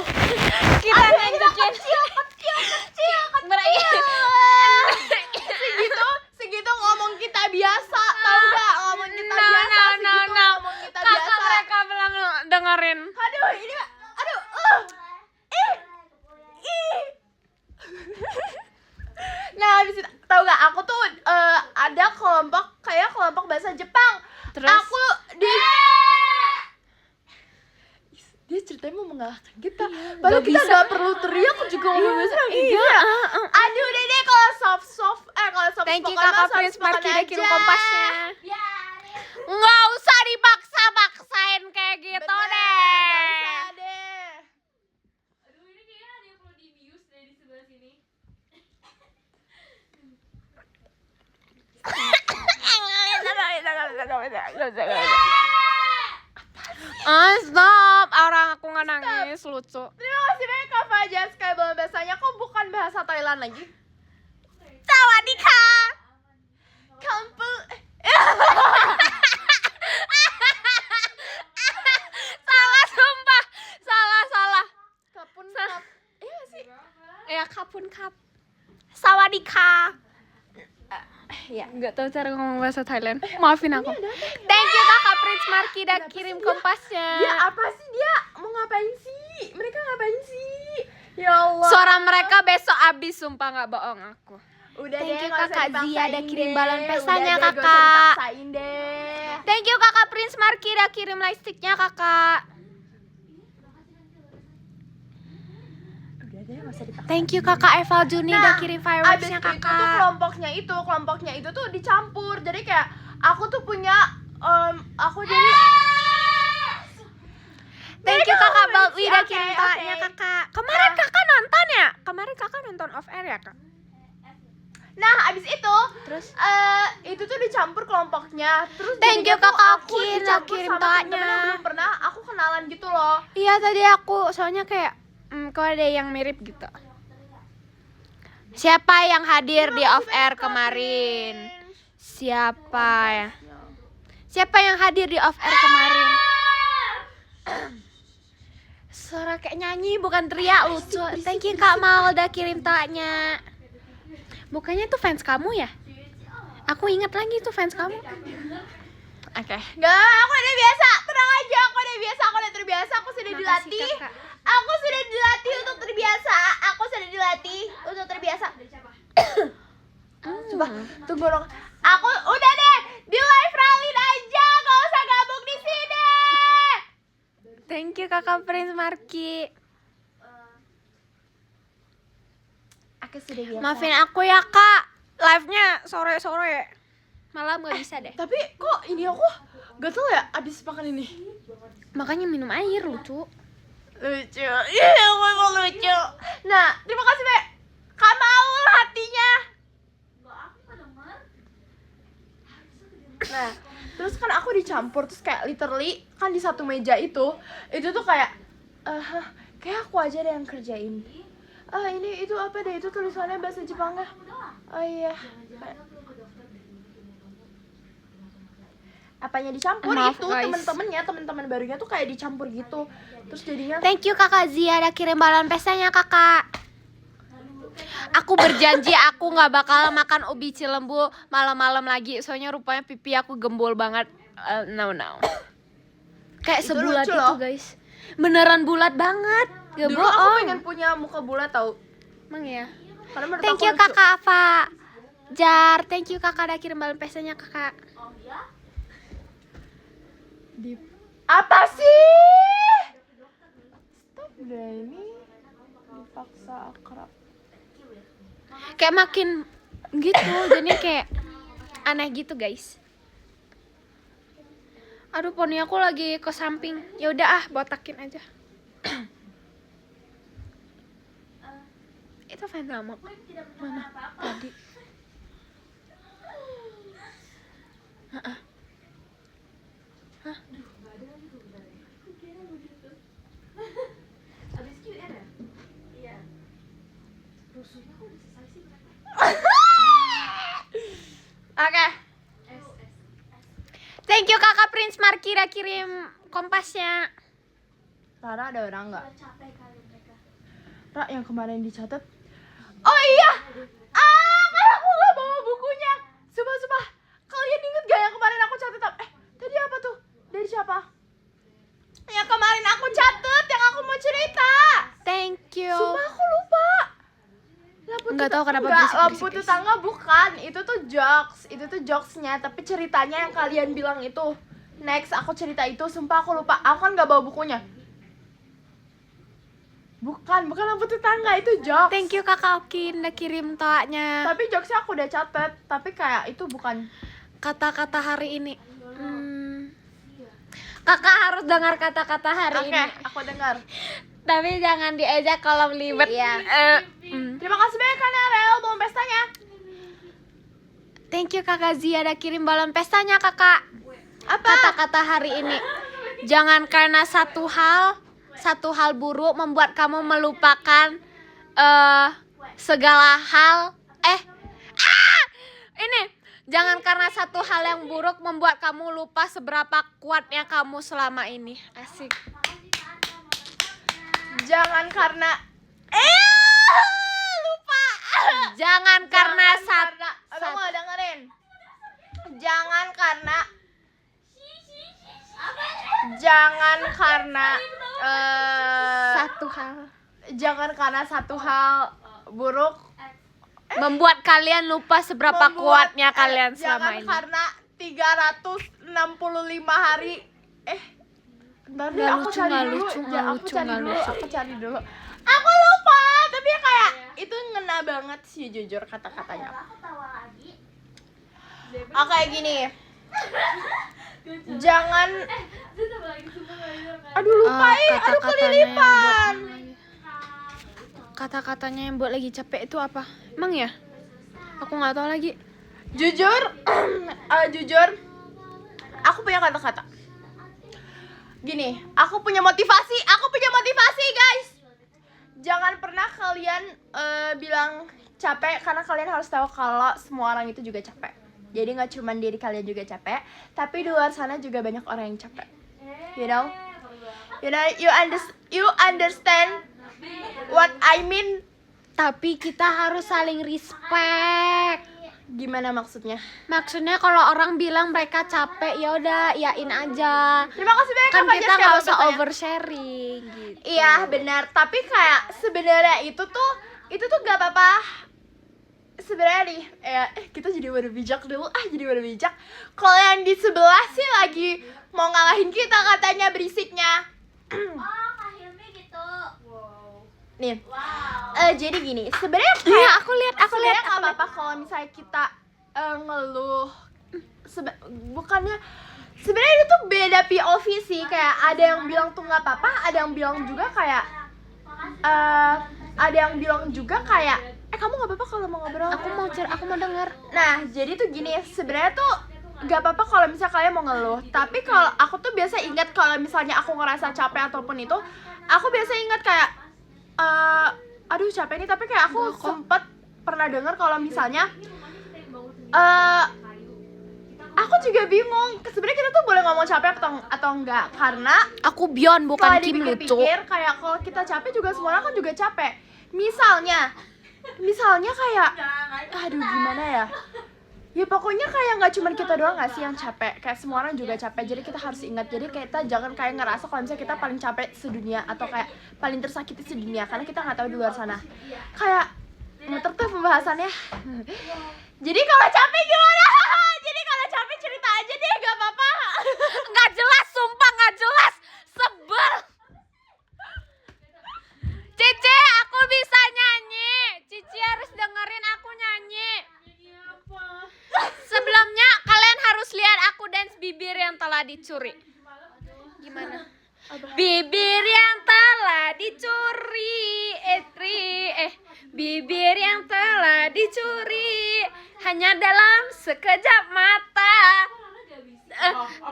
[SPEAKER 1] Kita lanjutin.
[SPEAKER 2] Segitu ngomong kita biasa, tahu gak? Ngomong kita biasa, segitu ngomong kita
[SPEAKER 1] Kakak
[SPEAKER 2] biasa.
[SPEAKER 1] mereka bilang dengerin.
[SPEAKER 2] Aduh, ini aduh. Nah, habis itu tahu gak? Aku tuh ada kelompok bahasa Jepang.
[SPEAKER 1] Terus?
[SPEAKER 2] Aku dia ceritanya mau mengalahkan kita. Padahal kita gak perlu teriak juga ngomong bahasa
[SPEAKER 1] Iya.
[SPEAKER 2] Aduh, udah deh kalau soft
[SPEAKER 1] Thank you
[SPEAKER 2] spoken mah
[SPEAKER 1] kakak
[SPEAKER 2] soft
[SPEAKER 1] Prince
[SPEAKER 2] spoken
[SPEAKER 1] Marky udah kirim
[SPEAKER 2] aja.
[SPEAKER 1] kompasnya. Nggak usah dipaksa-paksain kayak gitu
[SPEAKER 2] Bener,
[SPEAKER 1] deh.
[SPEAKER 2] nggak usah deh.
[SPEAKER 3] Aduh ini kayaknya ada yang perlu di mute deh di sebelah sini.
[SPEAKER 1] Stop. Orang aku nggak nangis, lucu.
[SPEAKER 2] Terima kasih banyak Kak Fajar. Sekali belum bahasanya kok bukan bahasa Thailand lagi.
[SPEAKER 1] Sawadika.
[SPEAKER 2] Kampu.
[SPEAKER 1] Salah sumpah. Salah.
[SPEAKER 2] Kapun kap. Iya sih.
[SPEAKER 1] Ya kapun kap. Sawadika.
[SPEAKER 2] Iya.
[SPEAKER 1] Nggak tahu cara ngomong bahasa Thailand. Maafin aku. Thank you kakak Prince Marky udah kirim kompasnya.
[SPEAKER 2] Dia apa sih dia? Mau ngapain sih? Mereka ngapain sih? Ya Allah.
[SPEAKER 1] Suara mereka besok abis, sumpah nggak bohong aku.
[SPEAKER 2] Udah
[SPEAKER 1] Thank
[SPEAKER 2] deh,
[SPEAKER 1] you,
[SPEAKER 2] nggak usah
[SPEAKER 1] Kakak Zia,
[SPEAKER 2] dipaksain
[SPEAKER 1] ada kirim
[SPEAKER 2] deh.
[SPEAKER 1] balon pestanya,
[SPEAKER 2] Udah deh, nggak usah
[SPEAKER 1] Kakak.
[SPEAKER 2] dipaksain deh.
[SPEAKER 1] Thank you kakak Prince Marky udah kirim lightsticknya kakak.
[SPEAKER 2] Udah deh, nggak usah dipaksain.
[SPEAKER 1] Thank you kakak Eval Juni udah kirim
[SPEAKER 2] abis
[SPEAKER 1] fireworksnya
[SPEAKER 2] itu tuh
[SPEAKER 1] kakak.
[SPEAKER 2] kelompoknya itu tuh dicampur. Jadi kayak aku tuh punya aku jadi
[SPEAKER 1] Thank you kakak Balwi udah
[SPEAKER 2] Oke,
[SPEAKER 1] kirim
[SPEAKER 2] oke.
[SPEAKER 1] tanya kakak. Kemarin kakak nonton ya? Kemarin kakak nonton off air ya kak?
[SPEAKER 2] nah abis itu
[SPEAKER 1] Terus?
[SPEAKER 2] itu tuh dicampur kelompoknya. Terus
[SPEAKER 1] Thank you,
[SPEAKER 2] jadinya tuh
[SPEAKER 1] Kakak
[SPEAKER 2] aku
[SPEAKER 1] Okin,
[SPEAKER 2] dicampur
[SPEAKER 1] kirim
[SPEAKER 2] sama
[SPEAKER 1] tanya.
[SPEAKER 2] temen-temen yang belum pernah aku kenalan gitu loh.
[SPEAKER 1] Iya tadi aku soalnya kayak kok ada yang mirip gitu. Siapa yang hadir di off air kemarin? Siapa ya? Siapa yang hadir di off air kemarin? Suara kayak nyanyi bukan teriak, lucu. Thank you Kak Mal udah kirim tanya. Bukannya itu fans kamu ya? Aku ingat lagi itu fans kamu. Oke.
[SPEAKER 2] Enggak, aku udah biasa. Tenang aja, aku udah biasa. Aku udah terbiasa. Aku sudah
[SPEAKER 1] Makasih,
[SPEAKER 2] dilatih.
[SPEAKER 1] Kakak.
[SPEAKER 2] Aku sudah dilatih untuk terbiasa. Aku sudah dilatih untuk terbiasa. Coba tunggu dong. Aku udah deh di live ralin aja, gak usah gabung di sini.
[SPEAKER 1] Thank you Kakak Prince Marky.
[SPEAKER 2] Aku sudah biasa.
[SPEAKER 1] Maafin aku ya Kak. Live-nya sore-sore. Malam gak bisa deh.
[SPEAKER 2] Tapi kok ini aku gatel ya abis makan ini.
[SPEAKER 1] Makanya minum air lucu.
[SPEAKER 2] Lucu. Iya, aku emang lucu. Nah, terima kasih Be. Kak Maul hatinya. Nah, terus kan aku dicampur terus kayak literally kan di satu meja itu tuh kayak kayak aku aja deh yang kerjain. Ini itu apa deh, itu tulisannya bahasa Jepangnya. Oh iya. Apanya dicampur
[SPEAKER 1] Maaf,
[SPEAKER 2] itu
[SPEAKER 1] guys.
[SPEAKER 2] temen-temen barunya tuh kayak dicampur gitu. Terus jadinya
[SPEAKER 1] Thank you Kakak Zia udah kirim balon pestanya Kakak. Aku berjanji aku nggak bakal makan ubi cilembu malam-malam lagi. Soalnya rupanya pipi aku gembul banget. No. Kayak
[SPEAKER 2] Itu
[SPEAKER 1] sebulat
[SPEAKER 2] lucu
[SPEAKER 1] itu
[SPEAKER 2] loh.
[SPEAKER 1] guys. Beneran bulat banget. Gak
[SPEAKER 2] dulu aku
[SPEAKER 1] bohong.
[SPEAKER 2] pengen punya muka bulat tau.
[SPEAKER 1] Emang ya.
[SPEAKER 2] Karena menurut
[SPEAKER 1] Thank
[SPEAKER 2] aku
[SPEAKER 1] you
[SPEAKER 2] lucu.
[SPEAKER 1] Kakak Ava Jar. Thank you Kakak udah kirim balon pestanya Kakak.
[SPEAKER 2] Apa sih? Stop deh ini. Dipaksa akrab.
[SPEAKER 1] Kayak makin gitu. Jadi kayak aneh gitu guys. Aduh poni aku lagi ke samping. Ya udah botakin aja. Itu fans lama. Mana? Tadi. Hah?
[SPEAKER 3] Abis QR ya? Iya. Rusuhnya kok udah selesai sih mereka?
[SPEAKER 2] Oke.
[SPEAKER 1] Thank you Kakak Prince Markira kirim kompasnya.
[SPEAKER 2] Rara ada orang nggak?
[SPEAKER 4] Capek kali mereka.
[SPEAKER 2] Ra, yang kemarin dicatat. Oh iya. Kan aku nggak bawa bukunya. Sumpah. Kalian inget gak yang kemarin aku catat? Tadi apa tuh? Dari siapa? Yang kemarin aku catat, yang aku mau cerita.
[SPEAKER 1] Thank you.
[SPEAKER 2] Sumpah aku lupa.
[SPEAKER 1] Nggak tahu kenapa
[SPEAKER 2] Enggak,
[SPEAKER 1] berisik-berisik,
[SPEAKER 2] lampu
[SPEAKER 1] guys.
[SPEAKER 2] tetangga bukan. Itu tuh jokesnya. Tapi ceritanya yang kalian bilang itu. Next, aku cerita itu. Sumpah aku lupa. Aku kan gak bawa bukunya. Bukan lampu tetangga, itu jokes.
[SPEAKER 1] Thank you Kakak Okin udah kirim toanya.
[SPEAKER 2] Tapi jokesnya aku udah catet. Tapi kayak itu bukan.
[SPEAKER 1] Kata-kata hari ini. Kakak harus dengar kata-kata hari
[SPEAKER 2] Oke,
[SPEAKER 1] ini.
[SPEAKER 2] aku dengar.
[SPEAKER 1] Tapi jangan diajak kalau libet.
[SPEAKER 2] Iya. Terima kasih banyak kan Arel, balon pestanya.
[SPEAKER 1] Thank you Kakak Zia udah kirim balon pestanya Kakak.
[SPEAKER 2] Apa?
[SPEAKER 1] Kata-kata hari ini. Jangan karena satu hal buruk membuat kamu melupakan segala hal. Ini jangan karena satu hal yang buruk membuat kamu lupa seberapa kuatnya kamu selama ini. Asik.
[SPEAKER 2] Jangan karena lupa.
[SPEAKER 1] Jangan karena
[SPEAKER 2] Abang mau dengerin. Jangan karena
[SPEAKER 1] satu hal
[SPEAKER 2] jangan karena satu hal buruk
[SPEAKER 1] membuat kalian lupa seberapa kuatnya kalian selama
[SPEAKER 2] jangan
[SPEAKER 1] ini.
[SPEAKER 2] karena 365 hari bentar deh,
[SPEAKER 1] Nggak
[SPEAKER 2] aku
[SPEAKER 1] lucu,
[SPEAKER 2] cari
[SPEAKER 1] nggak
[SPEAKER 2] dulu.
[SPEAKER 1] lucu,
[SPEAKER 2] Ya,
[SPEAKER 1] nggak
[SPEAKER 2] aku
[SPEAKER 1] lucu,
[SPEAKER 2] cari
[SPEAKER 1] nggak
[SPEAKER 2] dulu,
[SPEAKER 1] lucu.
[SPEAKER 2] aku cari dulu. Aku lupa, tapi kayak itu ngena banget sih jujur kata-katanya.
[SPEAKER 4] Aku tawa lagi.
[SPEAKER 2] Oke, gini. Jangan aduh lupa aduh kelilipan.
[SPEAKER 1] Kata-katanya yang buat lagi capek itu apa? Emang ya? Aku nggak tahu lagi.
[SPEAKER 2] Jujur, aku punya kata-kata. Gini, aku punya motivasi guys. Jangan pernah kalian bilang capek karena kalian harus tahu kalau semua orang itu juga capek. Jadi nggak cuma diri kalian juga capek, tapi di luar sana juga banyak orang yang capek. You know, you understand what I mean?
[SPEAKER 1] Tapi kita harus saling respect.
[SPEAKER 2] Gimana maksudnya?
[SPEAKER 1] Maksudnya kalau orang bilang mereka capek, ya udah iyain aja.
[SPEAKER 2] Terima kasih banyak
[SPEAKER 1] Kan
[SPEAKER 2] Kak
[SPEAKER 1] kita
[SPEAKER 2] Fajar,
[SPEAKER 1] nggak
[SPEAKER 2] sekali
[SPEAKER 1] usah
[SPEAKER 2] bertanya.
[SPEAKER 1] oversharing gitu.
[SPEAKER 2] Iya benar, tapi kayak sebenarnya itu tuh gak apa-apa. Sebenarnya nih, kita jadi pada bijak dulu. Jadi pada bijak. Kalau yang di sebelah sih lagi mau ngalahin kita katanya berisiknya.
[SPEAKER 4] Oh, Kak Hilmi gitu.
[SPEAKER 2] Nih,
[SPEAKER 4] Wow.
[SPEAKER 2] jadi gini, sebenarnya
[SPEAKER 1] Iya,
[SPEAKER 2] kayak
[SPEAKER 1] aku lihat.
[SPEAKER 2] sebenarnya nggak apa-apa kalau misalnya kita ngeluh. Bukannya sebenarnya itu tuh beda POV sih. Kayak ada yang bilang tuh nggak apa-apa, ada yang bilang juga kayak kamu nggak apa-apa kalau mau ngobrol.
[SPEAKER 1] Aku mau dengar.
[SPEAKER 2] Nah, jadi tuh gini, sebenarnya tuh gak apa-apa kalau misalnya kalian mau ngeluh. Tapi kalau aku tuh biasa ingat kalau misalnya aku ngerasa capek ataupun itu, aku biasa ingat kayak aduh capek nih, tapi kayak aku sempet pernah dengar kalau misalnya aku juga bingung. Sebenarnya kita tuh boleh ngomong capek atau enggak, karena
[SPEAKER 1] Aku Bion bukan
[SPEAKER 2] kalau
[SPEAKER 1] Kim lucu.
[SPEAKER 2] dipikir-pikir kayak kalau kita capek juga semua orang kan juga capek. Misalnya kayak aduh gimana ya? Ya pokoknya kayak nggak cuma kita doang nggak sih yang capek, kayak semua orang juga capek. Jadi kita harus ingat, jadi kita jangan kayak ngerasa kalau misalnya kita paling capek sedunia atau kayak paling tersakiti sedunia, karena kita nggak tahu di luar sana. Kayak muter tuh pembahasannya. Jadi kalau capek gimana? Jadi kalau capek cerita aja deh, gak apa-apa.
[SPEAKER 1] Nggak jelas, sumpah nggak jelas. Sebel. Cici, aku bisa nyanyi. Cici harus dengerin aku nyanyi. Sebelumnya kalian harus lihat aku dance bibir yang telah dicuri. Gimana? Bibir yang telah dicuri, bibir yang telah dicuri hanya dalam sekejap mata.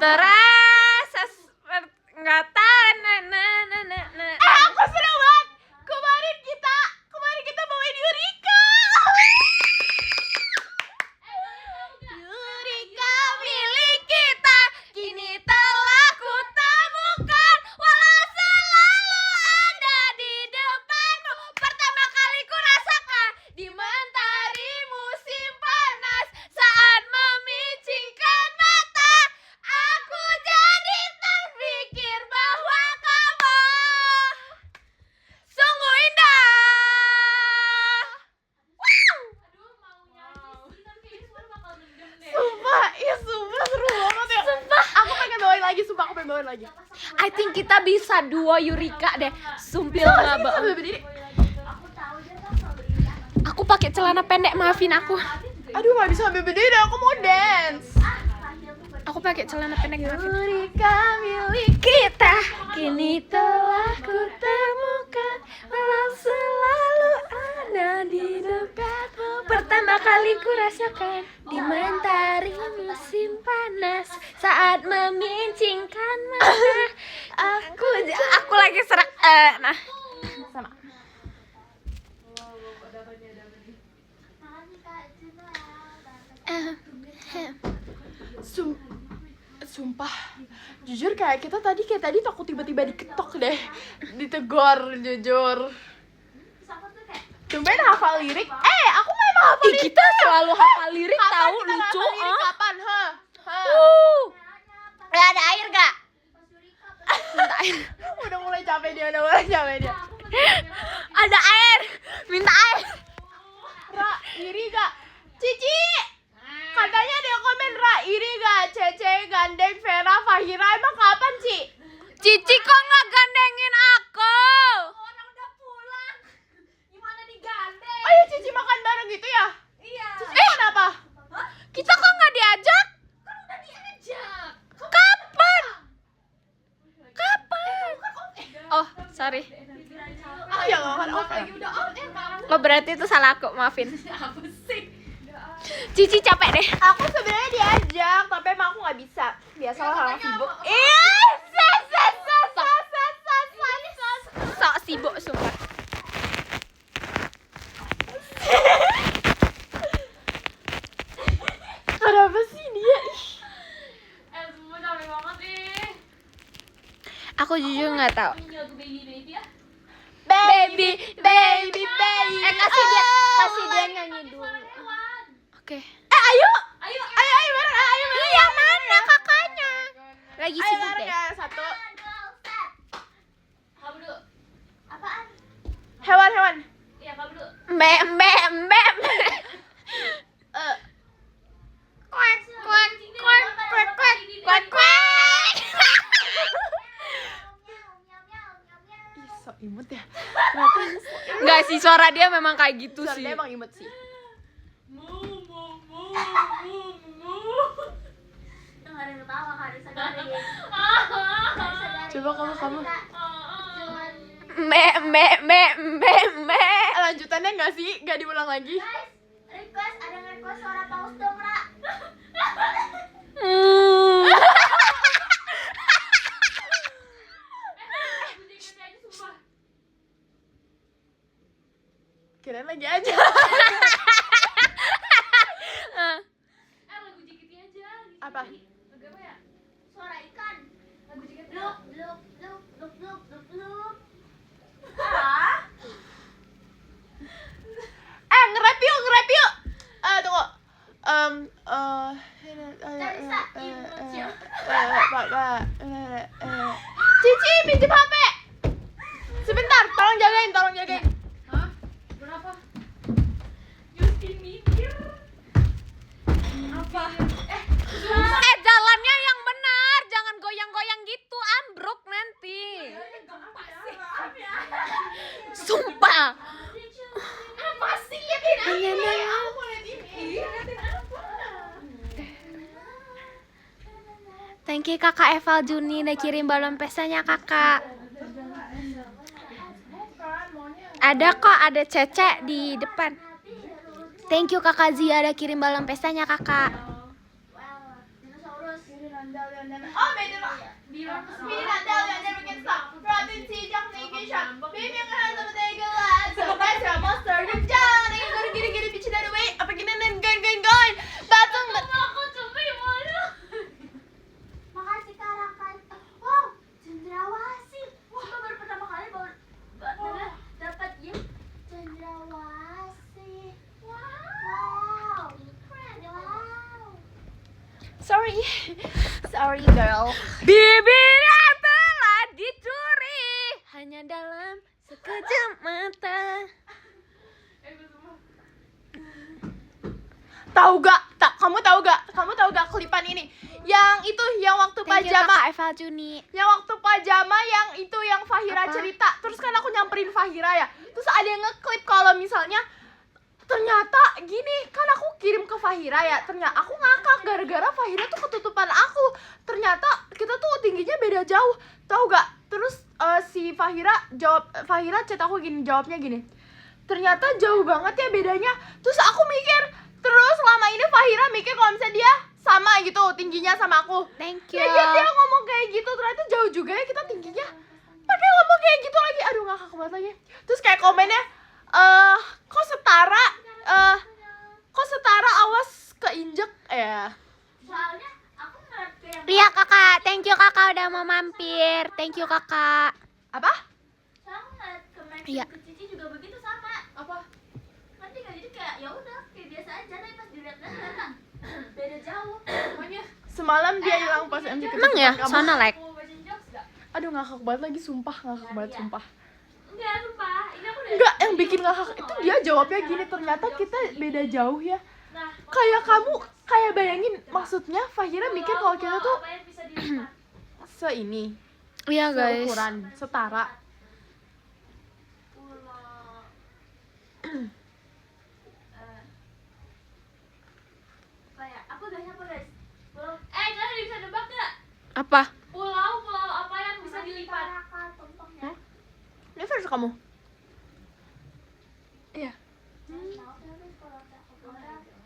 [SPEAKER 1] Terasa nggak tahan.
[SPEAKER 2] Aku seneng banget. Kemarin kita bawain Yurika.
[SPEAKER 1] Yurika milik kita kini telah kutemukan, walau selalu ada di depanmu. Pertama kali ku rasakan di mentari musim panas, saat memicingkan mata aku jadi terpikir bahwa kamu sungguh indah.
[SPEAKER 2] Sumpah seru banget ya. Aku pengen bawain lagi.
[SPEAKER 1] I think kita bisa duo Yurika deh. Sumpil nggak bang?
[SPEAKER 2] Sambil berdiri.
[SPEAKER 4] Aku tahu dia kan selalu ini anak.
[SPEAKER 1] Aku pakai celana pendek, maafin aku.
[SPEAKER 2] Aduh, nggak bisa sambil berdiri. Aku mau dance.
[SPEAKER 1] Aku pakai celana pendek, maafin.
[SPEAKER 2] Yurika milik
[SPEAKER 1] Kita kini telah kutemukan, walau selalu ada di dekatmu. Pertama kali ku rasakan di mentari musim panas, saat memincingkan mata aku lagi serak. Nah,
[SPEAKER 2] sama.
[SPEAKER 4] Makasih Kak Cuma.
[SPEAKER 2] Sumpah, jujur kayak kita tadi takut tiba-tiba diketok deh, ditegor jujur.
[SPEAKER 4] Terus aku tuh kayak
[SPEAKER 2] Tumben hafal lirik. Aku mau emang hafal lirik.
[SPEAKER 1] kita selalu hafal lirik
[SPEAKER 2] Kapan
[SPEAKER 1] tahu,
[SPEAKER 2] kita
[SPEAKER 1] lucu.
[SPEAKER 2] hafal lirik? Kapan?
[SPEAKER 1] Ada air gak? Minta air.
[SPEAKER 2] Udah mulai capek dia.
[SPEAKER 1] Ada air. Minta air.
[SPEAKER 2] Ra, iri gak? Cici! Katanya ada yang komen, Ra, iri gak? Cece, gandeng, Vera, Fahira, emang kapan, Ci?
[SPEAKER 1] Cici kok nggak gandengin aku?
[SPEAKER 3] Orang udah pulang. Gimana digandeng?
[SPEAKER 2] Oh iya, Cici makan bareng gitu ya?
[SPEAKER 3] Iya.
[SPEAKER 2] Cici makan apa?
[SPEAKER 1] Kita kok nggak diajak?
[SPEAKER 3] Kan udah diajak.
[SPEAKER 1] Kapan? Oh, sorry.
[SPEAKER 2] Oh ya, gak makan off.
[SPEAKER 3] Udah on air kan?
[SPEAKER 1] Oh, berarti itu salah aku, maafin.
[SPEAKER 3] Apa sih?
[SPEAKER 1] Cici capek deh.
[SPEAKER 2] Aku sebenarnya diajak, tapi emang aku nggak bisa. Biasalah orang sibuk.
[SPEAKER 1] Sok sibuk sumpah.
[SPEAKER 2] Kenapa sih dia?
[SPEAKER 3] Semua capek banget nih.
[SPEAKER 1] Aku jujur nggak tahu.
[SPEAKER 3] Nyanyi lagu baby ya?
[SPEAKER 2] Baby.
[SPEAKER 1] Kasih dia nyanyi dulu. Oke.
[SPEAKER 2] Ayo bareng.
[SPEAKER 1] Yang mana kakaknya? Lagi
[SPEAKER 2] Ayo
[SPEAKER 1] sibuk
[SPEAKER 2] bareng
[SPEAKER 1] deh.
[SPEAKER 2] ya, satu.
[SPEAKER 3] Kamu dulu.
[SPEAKER 4] Apaan?
[SPEAKER 2] Hewan.
[SPEAKER 3] Iya, kamu dulu.
[SPEAKER 1] Mbak. Kuek.
[SPEAKER 2] Ih, sok imut ya.
[SPEAKER 1] Nggak sih, suara dia memang kayak gitu
[SPEAKER 2] Suara
[SPEAKER 1] sih.
[SPEAKER 2] dia emang imut sih.
[SPEAKER 3] Mu.
[SPEAKER 4] Itu nggak ada yang ketawa, nggak ada sadari.
[SPEAKER 2] Coba kamu.
[SPEAKER 1] Mbak.
[SPEAKER 2] Lanjutannya nggak sih? Nggak diulang lagi?
[SPEAKER 4] Guys, ada yang request suara paus dong, Ra.
[SPEAKER 2] Kirain lagi aja.
[SPEAKER 3] Lagu JKT aja.
[SPEAKER 2] Apa?
[SPEAKER 3] Lagu apa ya?
[SPEAKER 4] Suara ikan.
[SPEAKER 3] Lagu JKT.
[SPEAKER 4] Luk. Ah.
[SPEAKER 2] Nge-rap yuk. Tunggu.
[SPEAKER 4] Talisa, Imut.
[SPEAKER 2] Cici, pinjam HP. Sebentar, tolong jagain.
[SPEAKER 3] Hah? Berapa? Justin mikir. Apa?
[SPEAKER 1] Jalannya yang benar, jangan goyang-goyang gitu, ambruk nanti. Sumpah.
[SPEAKER 3] Apa sih?
[SPEAKER 2] Aku mau liat ini.
[SPEAKER 1] Thank you kakak Eval Juni udah kirim balon pestanya kakak. Ada kok, ada Cece di depan. Thank you kakak Zia udah kirim balon pestanya kakak.
[SPEAKER 4] Dinosaurus.
[SPEAKER 2] Oh, beda lah. Spinat dan bikin stop. Protein sijak negation. Bimbing hands of the glass. So guys, I'm monster. You're done. You're gonna get bitch that away. Apa gini nen going. Batang.
[SPEAKER 3] Aku coba yang mana?
[SPEAKER 4] Makasih Karakan. Wow, cendrawasih. Wah, aku baru pertama kali dapat ya cendrawasih. Wow. Wow.
[SPEAKER 2] Sorry girl.
[SPEAKER 1] Bibirnya telah dicuri hanya dalam sekejap mata.
[SPEAKER 2] Kamu tahu gak klipan ini? Yang itu yang waktu
[SPEAKER 1] Thank you
[SPEAKER 2] pajama.
[SPEAKER 1] kakak Eva Juni.
[SPEAKER 2] Yang waktu pajama yang itu yang Fahira
[SPEAKER 1] Apa?
[SPEAKER 2] cerita. Terus kan aku nyamperin Fahira ya. Terus ada yang ngeklip kalau misalnya ternyata gini, kan aku kirim ke Fahira ya. Ternyata aku ngakak gara-gara Fahira tuh ketutupan aku. Ternyata kita tuh tingginya beda jauh. Tahu gak? Terus si Fahira chat aku gini, jawabnya gini. Ternyata jauh banget ya bedanya. Terus aku mikir, terus selama ini Fahira mikir kalau misalnya dia sama gitu tingginya sama aku.
[SPEAKER 1] Thank you.
[SPEAKER 2] Ya dia ngomong kayak gitu, ternyata jauh juga ya kita tingginya. Pakai ngomong kayak gitu lagi, aduh ngakak banget lagi. Terus kayak komennya, kok setara awas keinjek ya.
[SPEAKER 4] Soalnya aku ngeliat kayak
[SPEAKER 1] Iya kakak, thank you kakak udah mau mampir. Thank you kakak.
[SPEAKER 2] Apa?
[SPEAKER 4] soalnya aku ngeliat ke Max
[SPEAKER 1] Iya.
[SPEAKER 4] ke Cici juga begitu sama.
[SPEAKER 2] Apa?
[SPEAKER 4] Nanti kan jadi kayak ya udah kayak biasa aja, tapi pas dilihat beda jauh.
[SPEAKER 3] Pokoknya
[SPEAKER 2] Semalam dia hilang pas MCK.
[SPEAKER 1] Emang ya, sana like.
[SPEAKER 3] mau baca jokes gak?
[SPEAKER 2] Aduh ngakak banget lagi, sumpah ngakak banget sumpah.
[SPEAKER 3] Enggak, sumpah. Ini aku udah
[SPEAKER 2] Enggak, yang bikin ngakak itu dia jawabnya gini, ternyata kita beda jauh ya.
[SPEAKER 3] Nah,
[SPEAKER 2] Kayak kamu, kayak bayangin maksudnya Fahira mikir kalau kita tuh
[SPEAKER 3] apa yang bisa dilihat?
[SPEAKER 2] seini,
[SPEAKER 1] Iya guys.
[SPEAKER 2] seukuran, setara.
[SPEAKER 4] Pulau apa ya? Aku udah siapa guys? Pulau
[SPEAKER 3] Kalian bisa nebak gak?
[SPEAKER 1] Apa?
[SPEAKER 3] Pulau apa yang bisa dilipat?
[SPEAKER 4] Karakan tumpengnya.
[SPEAKER 2] Ini versi kamu? Iya.
[SPEAKER 4] Tahu tapi Pulau Raja.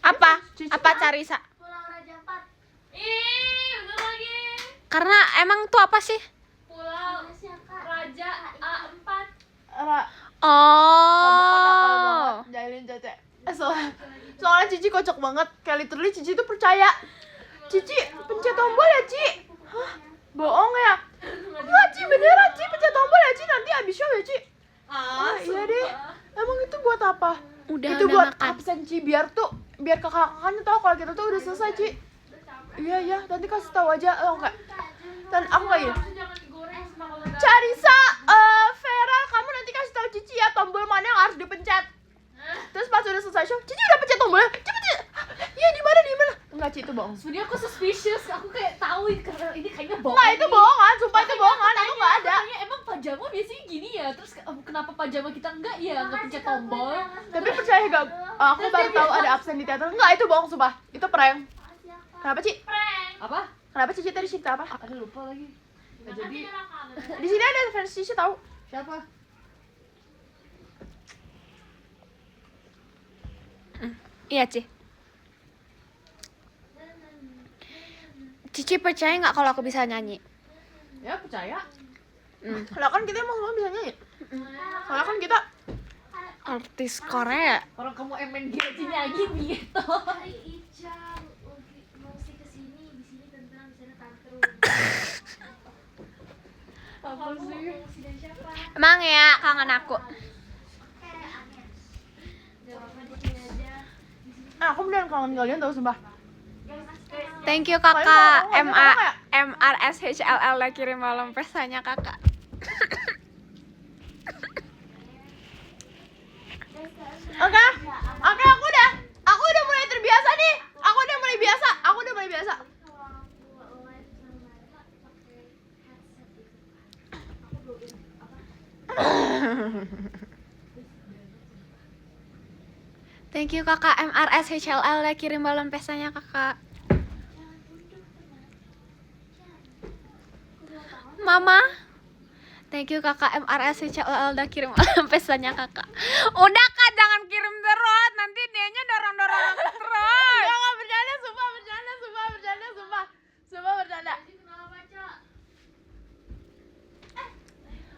[SPEAKER 1] Apa?
[SPEAKER 2] Cici.
[SPEAKER 1] Apa Carisa?
[SPEAKER 4] Pulau Raja 4.
[SPEAKER 3] Ih, bener lagi.
[SPEAKER 1] Karena emang tuh apa sih?
[SPEAKER 3] Pulau
[SPEAKER 4] Makasih ya, Kak.
[SPEAKER 3] Raja A4.
[SPEAKER 1] Oh.
[SPEAKER 2] Jahilin Cece. Soalnya Cici kocak banget. Kayak literally Cici tuh percaya. Cici pencet tombol ya Ci. Hah? Bohong ya? Enggak Ci, beneran Ci pencet tombol ya Ci. Nanti abis show ya Ci. Iya deh. Emang itu buat apa? Itu
[SPEAKER 1] Udah
[SPEAKER 2] buat
[SPEAKER 1] makan.
[SPEAKER 2] absen Ci, biar kakak-kakaknya tahu kalau kita tuh udah selesai Ci. Iya, nanti kasih tahu aja. Enggak. Dan aku kayak gini.
[SPEAKER 3] Harusnya jangan digoreng sama kalau nggak.
[SPEAKER 2] Carisa, Vera, kamu nanti kasih tahu Cici ya tombol mana yang harus dipencet. Terus pas udah selesai show, Cici udah pencet tombolnya. Cepet. Iya, di mana? Enggak, Ci, itu bohong.
[SPEAKER 3] Sebenarnya aku suspicious, aku kayak tahu karena ini kayaknya bohong.
[SPEAKER 2] Enggak, itu bohongan, sumpah itu bohongan, itu enggak ada.
[SPEAKER 3] Makanya emang pajama biasanya gini ya, terus kenapa pajama kita enggak ya, enggak pencet tombol?
[SPEAKER 2] Tapi percaya gak, aku baru tahu ada absen di teater. Enggak, itu bohong sumpah. Itu prank. Kenapa, Ci?
[SPEAKER 3] Prank.
[SPEAKER 5] Apa?
[SPEAKER 2] Kenapa Cici tadi cerita apa?
[SPEAKER 5] Aduh lupa lagi. Nggak jadi.
[SPEAKER 2] Di sini ada fans Cici tahu.
[SPEAKER 5] Siapa?
[SPEAKER 1] Iya Ci. Cici percaya nggak kalau aku bisa nyanyi?
[SPEAKER 5] Ya percaya.
[SPEAKER 2] Lah kan kita emang semua bisa nyanyi. Soalnya kan kita
[SPEAKER 1] Artis Korea.
[SPEAKER 5] Orang kamu MNG aja nyanyi gitu.
[SPEAKER 4] Hai Ica, musik kesini, di sini tentang, di sana tantrum.
[SPEAKER 5] Apa sih?
[SPEAKER 4] Musik dari siapa?
[SPEAKER 1] Emang ya kangen aku.
[SPEAKER 4] Oke, aneh. Gak apa-apa di sini aja.
[SPEAKER 2] aku beneran kangen kalian tahu sumpah.
[SPEAKER 1] Thank you
[SPEAKER 2] Kalian
[SPEAKER 1] kakak.
[SPEAKER 2] mau ngomong apa,
[SPEAKER 1] MRSHLL lah kirim malam pestanya kakak.
[SPEAKER 2] Oke, aku udah mulai terbiasa nih. Aku udah mulai biasa.
[SPEAKER 1] Thank you kakak MRSHLL lah kirim balon pestanya kakak. Mama, thank Thank you kakak MRSCCOL udah kirim pesannya kakak. Udah kak, jangan kirim terus, nanti dianya dorong-dorong aku terus.
[SPEAKER 2] Enggak bercanda, sumpah bercanda. Sumpah bercanda.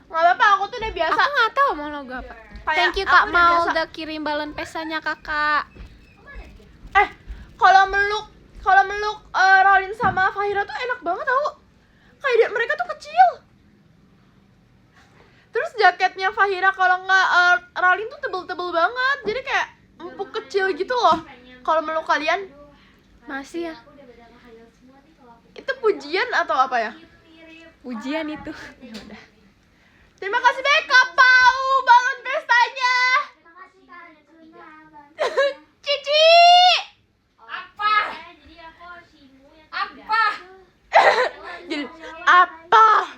[SPEAKER 2] Nggak apa-apa, aku tuh udah biasa.
[SPEAKER 1] Aku nggak tahu mau logo apa.
[SPEAKER 2] Kayak
[SPEAKER 1] Thank you
[SPEAKER 2] aku
[SPEAKER 1] kak
[SPEAKER 2] udah
[SPEAKER 1] mau
[SPEAKER 2] biasa.
[SPEAKER 1] udah kirim balon pesannya kakak.
[SPEAKER 2] Kalau meluk Rolin sama Fahira tuh enak banget tau. Kayak mereka tuh kecil. Terus jaketnya Fahira kalau nggak Rolin tuh tebel-tebel banget. Jadi kayak empuk kecil gitu loh. Kalau meluk kalian,
[SPEAKER 1] Masih ya
[SPEAKER 2] itu pujian atau apa ya?
[SPEAKER 1] ujian itu.
[SPEAKER 2] Terima kasih banyak Kak Pau, balon pestanya. Cici. Jadi apa?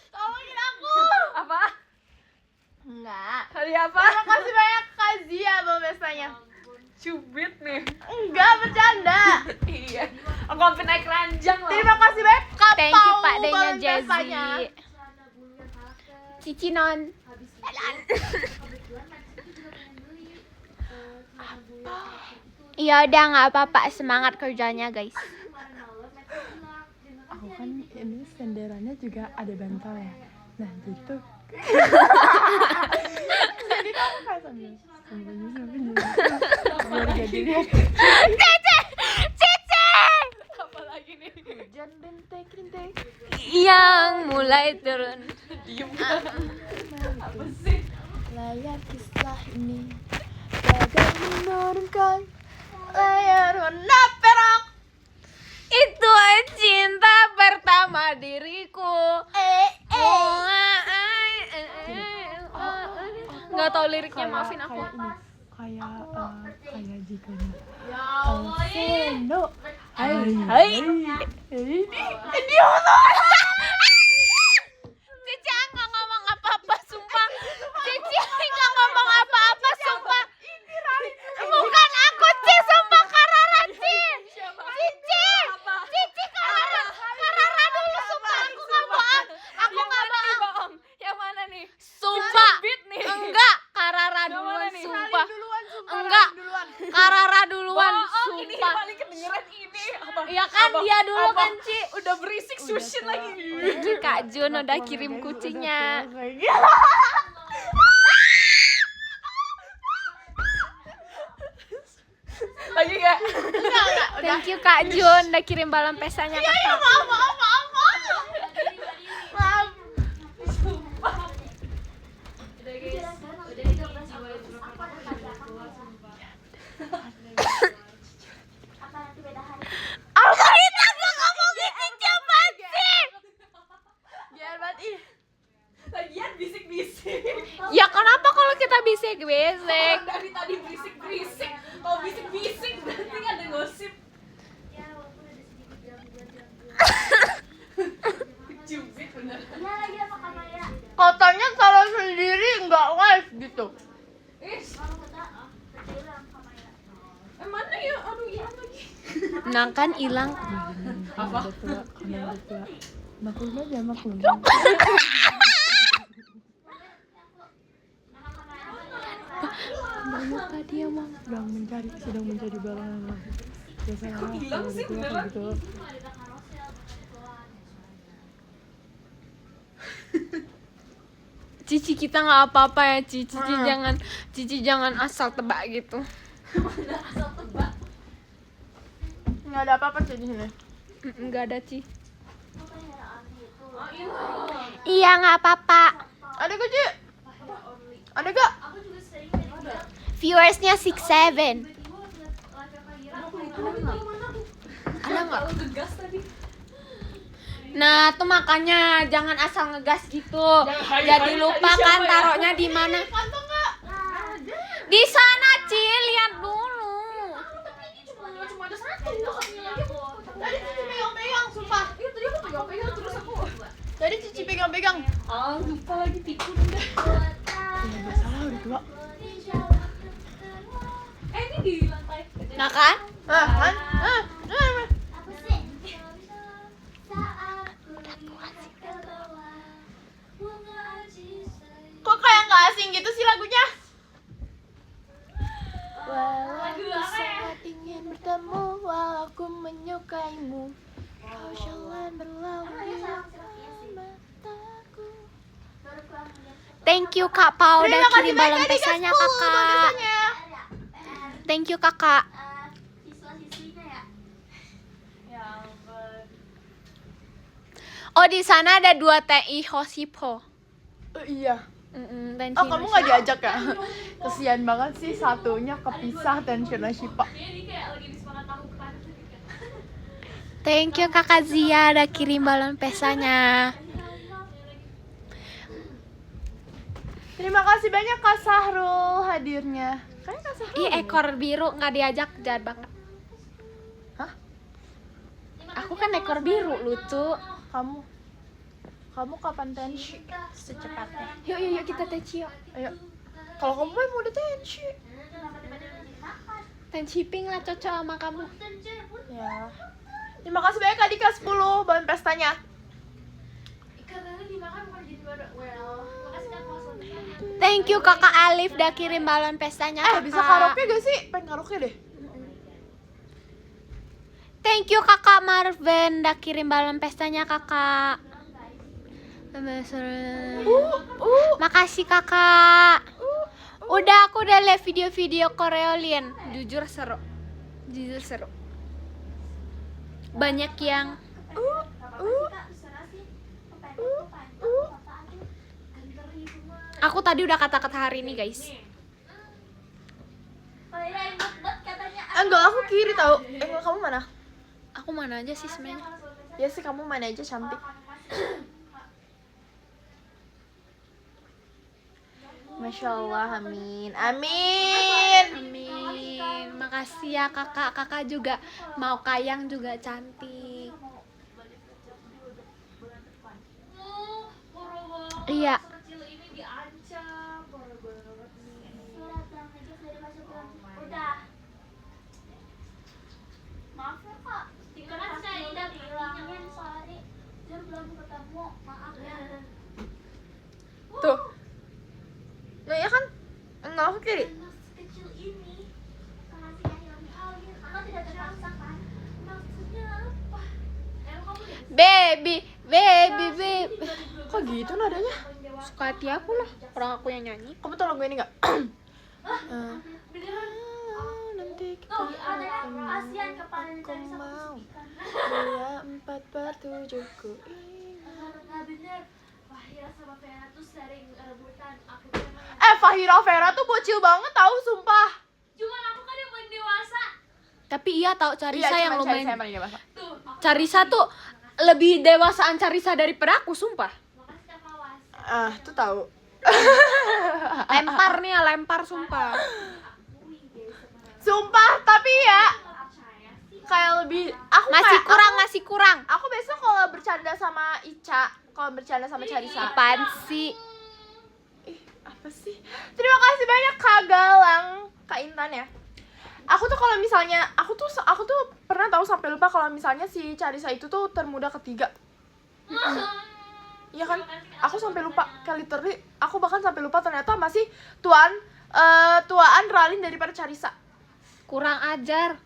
[SPEAKER 2] Tolongin aku.
[SPEAKER 5] Apa?
[SPEAKER 2] Enggak.
[SPEAKER 5] Hari apa?
[SPEAKER 2] Terima kasih banyak Kak Zia balon pestanya.
[SPEAKER 5] Cubit nih.
[SPEAKER 2] Enggak, bercanda.
[SPEAKER 5] Iya. Aku sampai naik ranjang loh.
[SPEAKER 2] Terima kasih banyak Kak
[SPEAKER 1] Thank you
[SPEAKER 2] Pau,
[SPEAKER 1] Pak Denya
[SPEAKER 2] balon pestanya.
[SPEAKER 1] Jazzy. Cici non. Iya udah nggak apa-apa, semangat kerjanya guys.
[SPEAKER 2] Aku kan ini senderannya juga ada bantal ya. Nah gitu. Jadi kamu kayak sambil biar jadi lihat.
[SPEAKER 1] Cici.
[SPEAKER 5] Apa lagi nih?
[SPEAKER 2] Hujan rintik.
[SPEAKER 1] Yang mulai turun.
[SPEAKER 5] Diem. Apa sih?
[SPEAKER 2] Layar kisah ini gagal menurunkan layar warna perak.
[SPEAKER 1] Itu cinta pertama diriku. Nggak tahu liriknya, maafin aku.
[SPEAKER 2] Kayak jika
[SPEAKER 3] Ya Allah,
[SPEAKER 2] Seno.
[SPEAKER 1] Hai. Cici nggak ngomong apa-apa, sumpah. Cici nggak ngomong apa-apa, sumpah. Bukan aku, Ci, sumpah Karara, Ci. Cici Karara dulu, sumpah. Aku nggak bohong. Aku nggak bohong.
[SPEAKER 5] Yang mana nih?
[SPEAKER 1] Sumpah.
[SPEAKER 5] Cubit nih.
[SPEAKER 1] Enggak, Karara
[SPEAKER 5] Yang mana
[SPEAKER 1] duluan,
[SPEAKER 5] nih?
[SPEAKER 1] sumpah.
[SPEAKER 2] Duluan, sumpah.
[SPEAKER 1] Enggak.
[SPEAKER 2] Duluan.
[SPEAKER 1] Karara duluan,
[SPEAKER 5] Bohong, ini
[SPEAKER 1] sumpah.
[SPEAKER 5] paling kedengeran ini. Apa?
[SPEAKER 1] Iya kan,
[SPEAKER 5] Apa?
[SPEAKER 1] dia dulu
[SPEAKER 5] Apa?
[SPEAKER 1] kan, Ci.
[SPEAKER 5] Udah berisik sushin lagi.
[SPEAKER 1] Kak Jun udah kirim kucingnya.
[SPEAKER 5] Lagi nggak?
[SPEAKER 1] Thank you Kak Jun udah kirim balon pesanya ke Kak.
[SPEAKER 2] Maaf.
[SPEAKER 3] udah guys, udah itu jiwa berapa
[SPEAKER 4] Apa nanti beda hari?
[SPEAKER 1] Apa itu aku ngomongin siapa sih?
[SPEAKER 2] Biar banget ih.
[SPEAKER 5] Lagian bisik-bisik.
[SPEAKER 1] Ya kenapa kalau kita bisik-bisik?
[SPEAKER 5] Dari tadi bisik-bisik. Kalau bisik-bisik berarti ada gosip.
[SPEAKER 4] Ya walaupun ada sedikit gangguan.
[SPEAKER 5] Cubit bener.
[SPEAKER 4] Iya lagi apa Kamaya?
[SPEAKER 2] Katanya salah sendiri nggak live gitu.
[SPEAKER 5] Ish,
[SPEAKER 4] Kalau kata hilang Kamaya.
[SPEAKER 5] mana ya? Aduh, hilang lagi.
[SPEAKER 1] Nah kan hilang.
[SPEAKER 5] Apa?
[SPEAKER 2] Maklum aja maklum. Ternyata dia mah sedang mencari balon. Biasanya
[SPEAKER 5] hilang sih beneran?
[SPEAKER 2] gitu.
[SPEAKER 1] Cici kita nggak apa-apa ya, Cici. Cici jangan asal tebak gitu.
[SPEAKER 2] Nggak ada apa-apa sih di sini.
[SPEAKER 1] Enggak ada, Ci.
[SPEAKER 5] Oh, hilang.
[SPEAKER 1] Iya nggak apa-apa.
[SPEAKER 2] Ada gak Ci? Ada gak?
[SPEAKER 1] Viewersnya 67.
[SPEAKER 5] Ada nggak? Lu gegas tadi.
[SPEAKER 1] Nah, tuh makanya jangan asal ngegas gitu.
[SPEAKER 5] Jangan
[SPEAKER 1] Jadi
[SPEAKER 5] hayu-hayu
[SPEAKER 1] lupa
[SPEAKER 5] tadi
[SPEAKER 1] kan
[SPEAKER 5] siapa ya?
[SPEAKER 1] taruhnya di mana.
[SPEAKER 2] Kantong nggak?
[SPEAKER 1] Di sana, Ci, lihat dulu.
[SPEAKER 5] Cuma ada satu.
[SPEAKER 2] Tadi Cici pegang-pegang, sumpah.
[SPEAKER 5] Iya, tadi aku pegang-pegang terus aku.
[SPEAKER 2] Tadi Cici pegang-pegang.
[SPEAKER 5] Ah, lupa lagi pikun udah.
[SPEAKER 2] Ya, biasalah udah tua.
[SPEAKER 1] Nah kan?
[SPEAKER 2] Kan?
[SPEAKER 4] Apa sih? Saat ku lihat ke bawah, bunga ajisai.
[SPEAKER 2] Kok kayak nggak asing gitu sih lagunya?
[SPEAKER 3] Lagu
[SPEAKER 2] Walau
[SPEAKER 3] apa ya?
[SPEAKER 2] saat ingin bertemu, walau aku menyukaimu, kau jalan berlalu di mataku.
[SPEAKER 4] Baru pulang lihat.
[SPEAKER 1] Thank you Kak Pau udah
[SPEAKER 2] Terima kasih
[SPEAKER 1] kirim
[SPEAKER 2] banyak
[SPEAKER 1] balon
[SPEAKER 2] Kak Dika,
[SPEAKER 1] pesanya
[SPEAKER 2] 10
[SPEAKER 1] Kakak.
[SPEAKER 2] balon-pesanya.
[SPEAKER 4] PR.
[SPEAKER 1] Thank you Kakak.
[SPEAKER 4] Siswa-siswinya ya.
[SPEAKER 3] Ya ampun.
[SPEAKER 1] Oh di sana ada 2 TI Hosipo.
[SPEAKER 2] Iya.
[SPEAKER 1] Dan
[SPEAKER 2] Oh kamu nggak diajak ya? Kesian banget sih satunya kepisah dan Shona Shipa.
[SPEAKER 3] Jadi kayak lagi di semangat tahu panas gitu kan.
[SPEAKER 1] Thank you Kakak Zia udah kirim balon pesanya.
[SPEAKER 2] Terima kasih banyak Kak Sahrul hadirnya. Kayaknya Kak Sahrul.
[SPEAKER 1] Ih ekor biru nggak diajak jahat banget.
[SPEAKER 2] Hah?
[SPEAKER 1] Aku kan ekor biru lucu.
[SPEAKER 2] Kamu kapan tensi?
[SPEAKER 1] Secepatnya. Yuk kita tensi yuk.
[SPEAKER 2] Ayo. Kalau kamu mau udah tensi.
[SPEAKER 4] Kenapa tiba-tiba jadi makan?
[SPEAKER 1] Tensi pink lah cocok sama kamu.
[SPEAKER 2] Ya. Terima kasih banyak Kak Dika 10 balon pestanya.
[SPEAKER 3] Ikan lele dimakan bukan jadi wadah. Well, makasih Kak Mas untuk banyak.
[SPEAKER 1] Thank you Kakak Alif udah kirim balon pestanya.
[SPEAKER 2] Bisa
[SPEAKER 1] Kakak.
[SPEAKER 2] karaoke gak sih? Pengen karaoke deh.
[SPEAKER 1] Thank you Kakak Marvin udah kirim balon pestanya Kakak. Makasih Kakak. Udah aku udah lihat video-video Koreolin. Jujur seru. Banyak yang aku tadi udah kata-kata hari ini guys.
[SPEAKER 4] Kalau ini bet katanya.
[SPEAKER 2] Enggak, aku kiri tahu. Enggak, kamu mana?
[SPEAKER 1] Aku mana aja sih sebenarnya.
[SPEAKER 2] Ya sih kamu mana aja cantik. Masya Allah, amin. Amin.
[SPEAKER 1] Amin. Makasih ya Kakak. Kakak juga mau kayang juga cantik. Iya.
[SPEAKER 3] Kecil ini diancam. Parah banget nih.
[SPEAKER 4] Surat yang negatif dari masuk bulan. Udah. Maaf ya kak. Karena saya udah bilangin sorry. Jur belum ketemu. Maaf ya.
[SPEAKER 2] Tuh. Nah, ya kan? Enggak, aku kiri.
[SPEAKER 4] Anak sekecil ini kasih yang halin. Kakak tidak terpaksa kan? Maksudnya apa?
[SPEAKER 1] Baby.
[SPEAKER 2] Kok gitu nadanya?
[SPEAKER 1] Suka hati aku lah. Orang aku yang nyanyi.
[SPEAKER 2] Kamu tau lagu ini enggak? Nanti kita
[SPEAKER 4] Tuh, katanya kasihan kepala
[SPEAKER 2] aku
[SPEAKER 4] dari
[SPEAKER 2] mau
[SPEAKER 4] sama
[SPEAKER 2] 247ku ini.
[SPEAKER 3] Nggak bener. Fahira sama Vera tuh sering rebutan. Aku tuh emang
[SPEAKER 2] Fahira Vera tuh bocil banget tahu sumpah.
[SPEAKER 3] cuman aku kan yang paling dewasa.
[SPEAKER 1] Tapi iya tahu Carisa yang
[SPEAKER 2] cuman
[SPEAKER 1] lumayan.
[SPEAKER 2] Carisa yang paling dewasa.
[SPEAKER 3] Tuh, aku
[SPEAKER 1] Carisa tuh lebih dewasaan Carisa daripada aku sumpah.
[SPEAKER 3] makasih Kak Mawas.
[SPEAKER 2] Tuh tahu.
[SPEAKER 1] Lempar nih ya, lempar sumpah.
[SPEAKER 2] Sumpah, tapi ya
[SPEAKER 3] Percaya sih.
[SPEAKER 2] kayak lebih aku
[SPEAKER 1] Masih
[SPEAKER 2] kayak-
[SPEAKER 1] masih kurang.
[SPEAKER 2] Aku biasa kalau bercanda sama Ica, kalau bercanda sama Carisa.
[SPEAKER 1] Apaan sih?
[SPEAKER 2] Apa sih? Terima kasih banyak Kak Galang, Kak Intan ya. Aku tuh kalau misalnya aku tuh pernah tahu sampai lupa kalau misalnya si Carisa itu tuh termuda ketiga. Iya kan? Aku sampai lupa, kayak literally aku bahkan sampai lupa ternyata masih tuaan Ralin daripada Carisa.
[SPEAKER 1] Kurang ajar.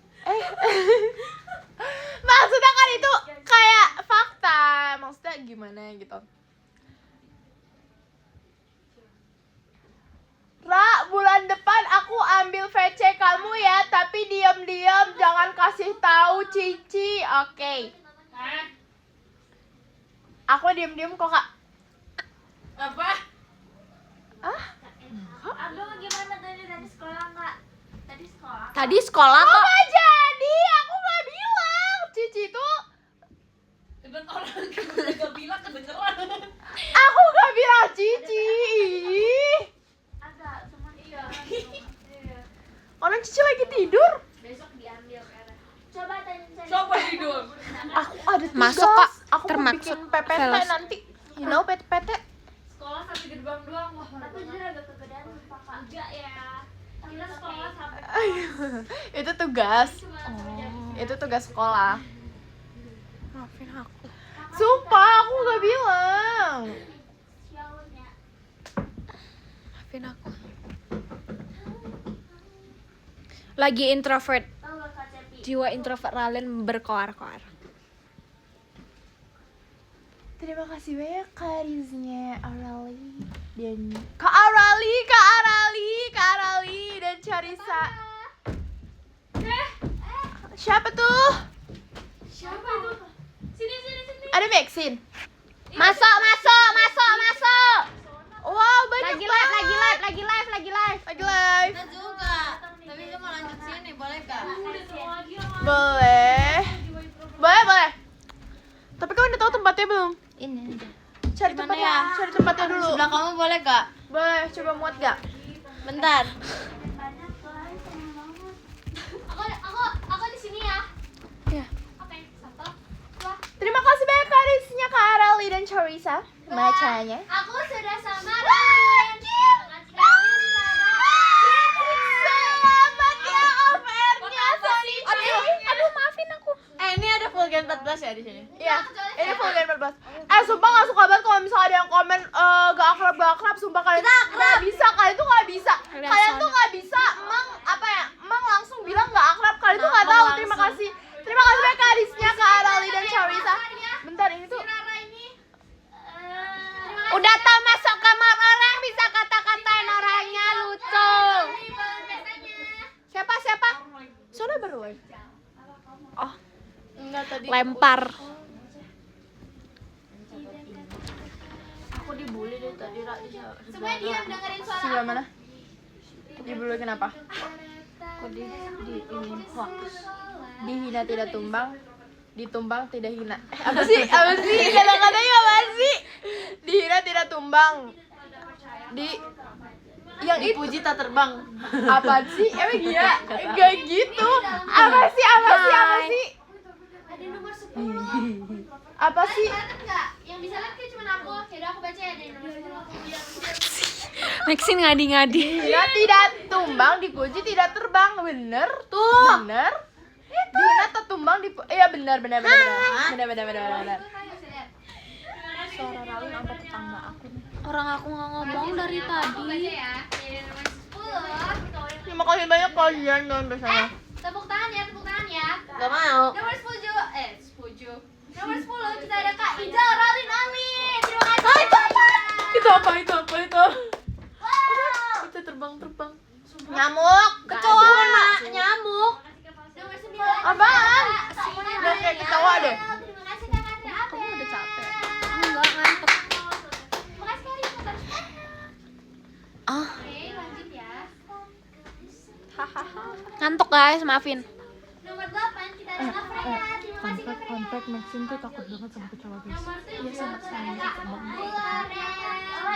[SPEAKER 2] Maksudnya kan itu kayak fakta. Maksudnya gimana gitu. Ra, bulan depan aku ambil VC kamu ya, tapi diam-diam jangan kasih tahu Cici, oke? Aku diam-diam kok kak.
[SPEAKER 5] Apa?
[SPEAKER 4] Abang gimana dari sekolah kak? Tadi sekolah.
[SPEAKER 1] Tadi sekolah kok.
[SPEAKER 2] Nggak jadi, aku nggak bilang. Cici tuh,
[SPEAKER 5] Dan orang gak bilang kedengeran.
[SPEAKER 2] aku nggak bilang Cici. Ih,
[SPEAKER 4] Agak cuma iya.
[SPEAKER 2] orang Cici lagi tidur.
[SPEAKER 3] Besok diambil karena
[SPEAKER 4] Coba tanya.
[SPEAKER 5] Coba tidur.
[SPEAKER 2] Aku ada tugas.
[SPEAKER 1] Masuk, Kak.
[SPEAKER 2] Aku mau
[SPEAKER 1] Termaksud
[SPEAKER 2] bikin PPT
[SPEAKER 1] sales.
[SPEAKER 2] nanti. You know PPT?
[SPEAKER 3] sekolah sampai gerbang doang. Wah,
[SPEAKER 4] Tapi jujur agak kegedean lupa kak.
[SPEAKER 3] enggak ya. Kita sekolah sampai
[SPEAKER 2] Itu tugas.
[SPEAKER 3] cuma
[SPEAKER 2] Itu tugas sekolah.
[SPEAKER 1] Maafin aku.
[SPEAKER 2] Sumpah, aku nggak bilang.
[SPEAKER 1] Maafin aku. Lagi introvert. Jiwa introvert Ralen berkoar-koar.
[SPEAKER 2] Terima kasih banyak Kak Riznya, Arali dan Kak Arali dan Charissa. Siapa tuh?
[SPEAKER 3] siapa itu? Sini.
[SPEAKER 2] Ada Maxine.
[SPEAKER 1] Masuk.
[SPEAKER 2] Wow, banyak
[SPEAKER 1] Lagi
[SPEAKER 2] banget.
[SPEAKER 1] live.
[SPEAKER 2] Lagi live.
[SPEAKER 5] juga. Tapi lu mau lanjut sini, boleh gak?
[SPEAKER 3] Udah ketemu lagi sama
[SPEAKER 2] Boleh.
[SPEAKER 3] jiwa introvert.
[SPEAKER 2] Boleh. Tapi kamu udah tahu tempatnya belum?
[SPEAKER 5] Ini aja.
[SPEAKER 2] Cari tempatnya. Cari tempatnya dulu.
[SPEAKER 5] Sebelah kamu boleh gak?
[SPEAKER 2] Boleh, coba muat gak?
[SPEAKER 5] Bentar.
[SPEAKER 3] Aku di sini ya.
[SPEAKER 1] Iya.
[SPEAKER 3] Oke, 1, 2.
[SPEAKER 2] Terima kasih banyak Kak Riznya, Kak Arali dan Charissa. Bacanya.
[SPEAKER 4] Aku sudah sama Ryan.
[SPEAKER 2] Selamat ya off-air-nya Sony.
[SPEAKER 1] Aduh, maafin aku.
[SPEAKER 5] Ini ada full game 14 ya di sini.
[SPEAKER 2] Iya, ini full game 14. Sumpah gak suka banget kalau misalnya ada yang komen gak akrab. Sumpah kalian gak bisa, kalian tuh gak bisa. Kalian tuh gak bisa, emang langsung bilang gak akrab. Kalian tuh gak tahu. Terima kasih banyak Kak Riznya, Kak Arali dan Charissa. Bentar, ini tuh
[SPEAKER 1] Udah tau masuk kamar orang bisa kata-katain orangnya lucu. Siapa?
[SPEAKER 2] Soalnya baru live.
[SPEAKER 1] Oh,
[SPEAKER 2] Enggak tadi.
[SPEAKER 1] lempar.
[SPEAKER 5] Aku dibully deh tadi, Ra.
[SPEAKER 4] Semua diam dengerin suara
[SPEAKER 2] Sebelah mana? Dibully kenapa?
[SPEAKER 5] Aku di ini hoax.
[SPEAKER 2] Dihina tidak tumbang, ditumbang tidak hina. Apa sih? Kadang-kadangnya apa sih? Dihina tidak tumbang. Yang itu
[SPEAKER 5] Dipuji tak terbang.
[SPEAKER 2] apa sih? Emang gila? Gak gitu. Apa sih?
[SPEAKER 4] ada nomor 10.
[SPEAKER 2] Apa sih?
[SPEAKER 4] Kelihatan nggak? Yang bisa lihat kayak cuma aku. Yaudah aku baca ya dari nomor 10.
[SPEAKER 1] Maxine ngadi-ngadi.
[SPEAKER 2] Dihina tidak tumbang, dipuji tidak terbang. Bener? Tuh. Bener? Dihina tak tumbang, iya benar. Benar.
[SPEAKER 1] Suara Ralen sampai tetangga aku nih. Orang aku nggak ngomong dari tadi.
[SPEAKER 4] Baca ya. Dari nomor 10.
[SPEAKER 2] Terima kasih banyak kalian dan bersama.
[SPEAKER 4] Tepuk tangan ya.
[SPEAKER 5] Gak mau.
[SPEAKER 4] Nomor 10. Nomor 10 kita ada Kak Ijal Ralin Amin. Terima kasih.
[SPEAKER 2] Itu apa?
[SPEAKER 4] Wow.
[SPEAKER 5] Itu terbang.
[SPEAKER 2] Nyamuk.
[SPEAKER 5] Kecoa, nyamuk.
[SPEAKER 4] Nomor 9.
[SPEAKER 2] Apaan?
[SPEAKER 4] Semuanya
[SPEAKER 2] Udah kayak ketawa deh.
[SPEAKER 4] Terima kasih Kak Kandra Apel.
[SPEAKER 2] Kamu udah capek.
[SPEAKER 1] Enggak ngantuk.
[SPEAKER 4] Terima kasih Kak Rima.
[SPEAKER 1] Ah,
[SPEAKER 4] Oke, lanjut ya.
[SPEAKER 1] ngantuk guys, maafin.
[SPEAKER 4] Nomor 8 kita ada Kak Freya. Terima kasih Kak Freya.
[SPEAKER 2] Maxine tuh takut banget sama kecoa guys.
[SPEAKER 4] Nomor 7
[SPEAKER 2] sama.
[SPEAKER 4] ada Kak Bulan.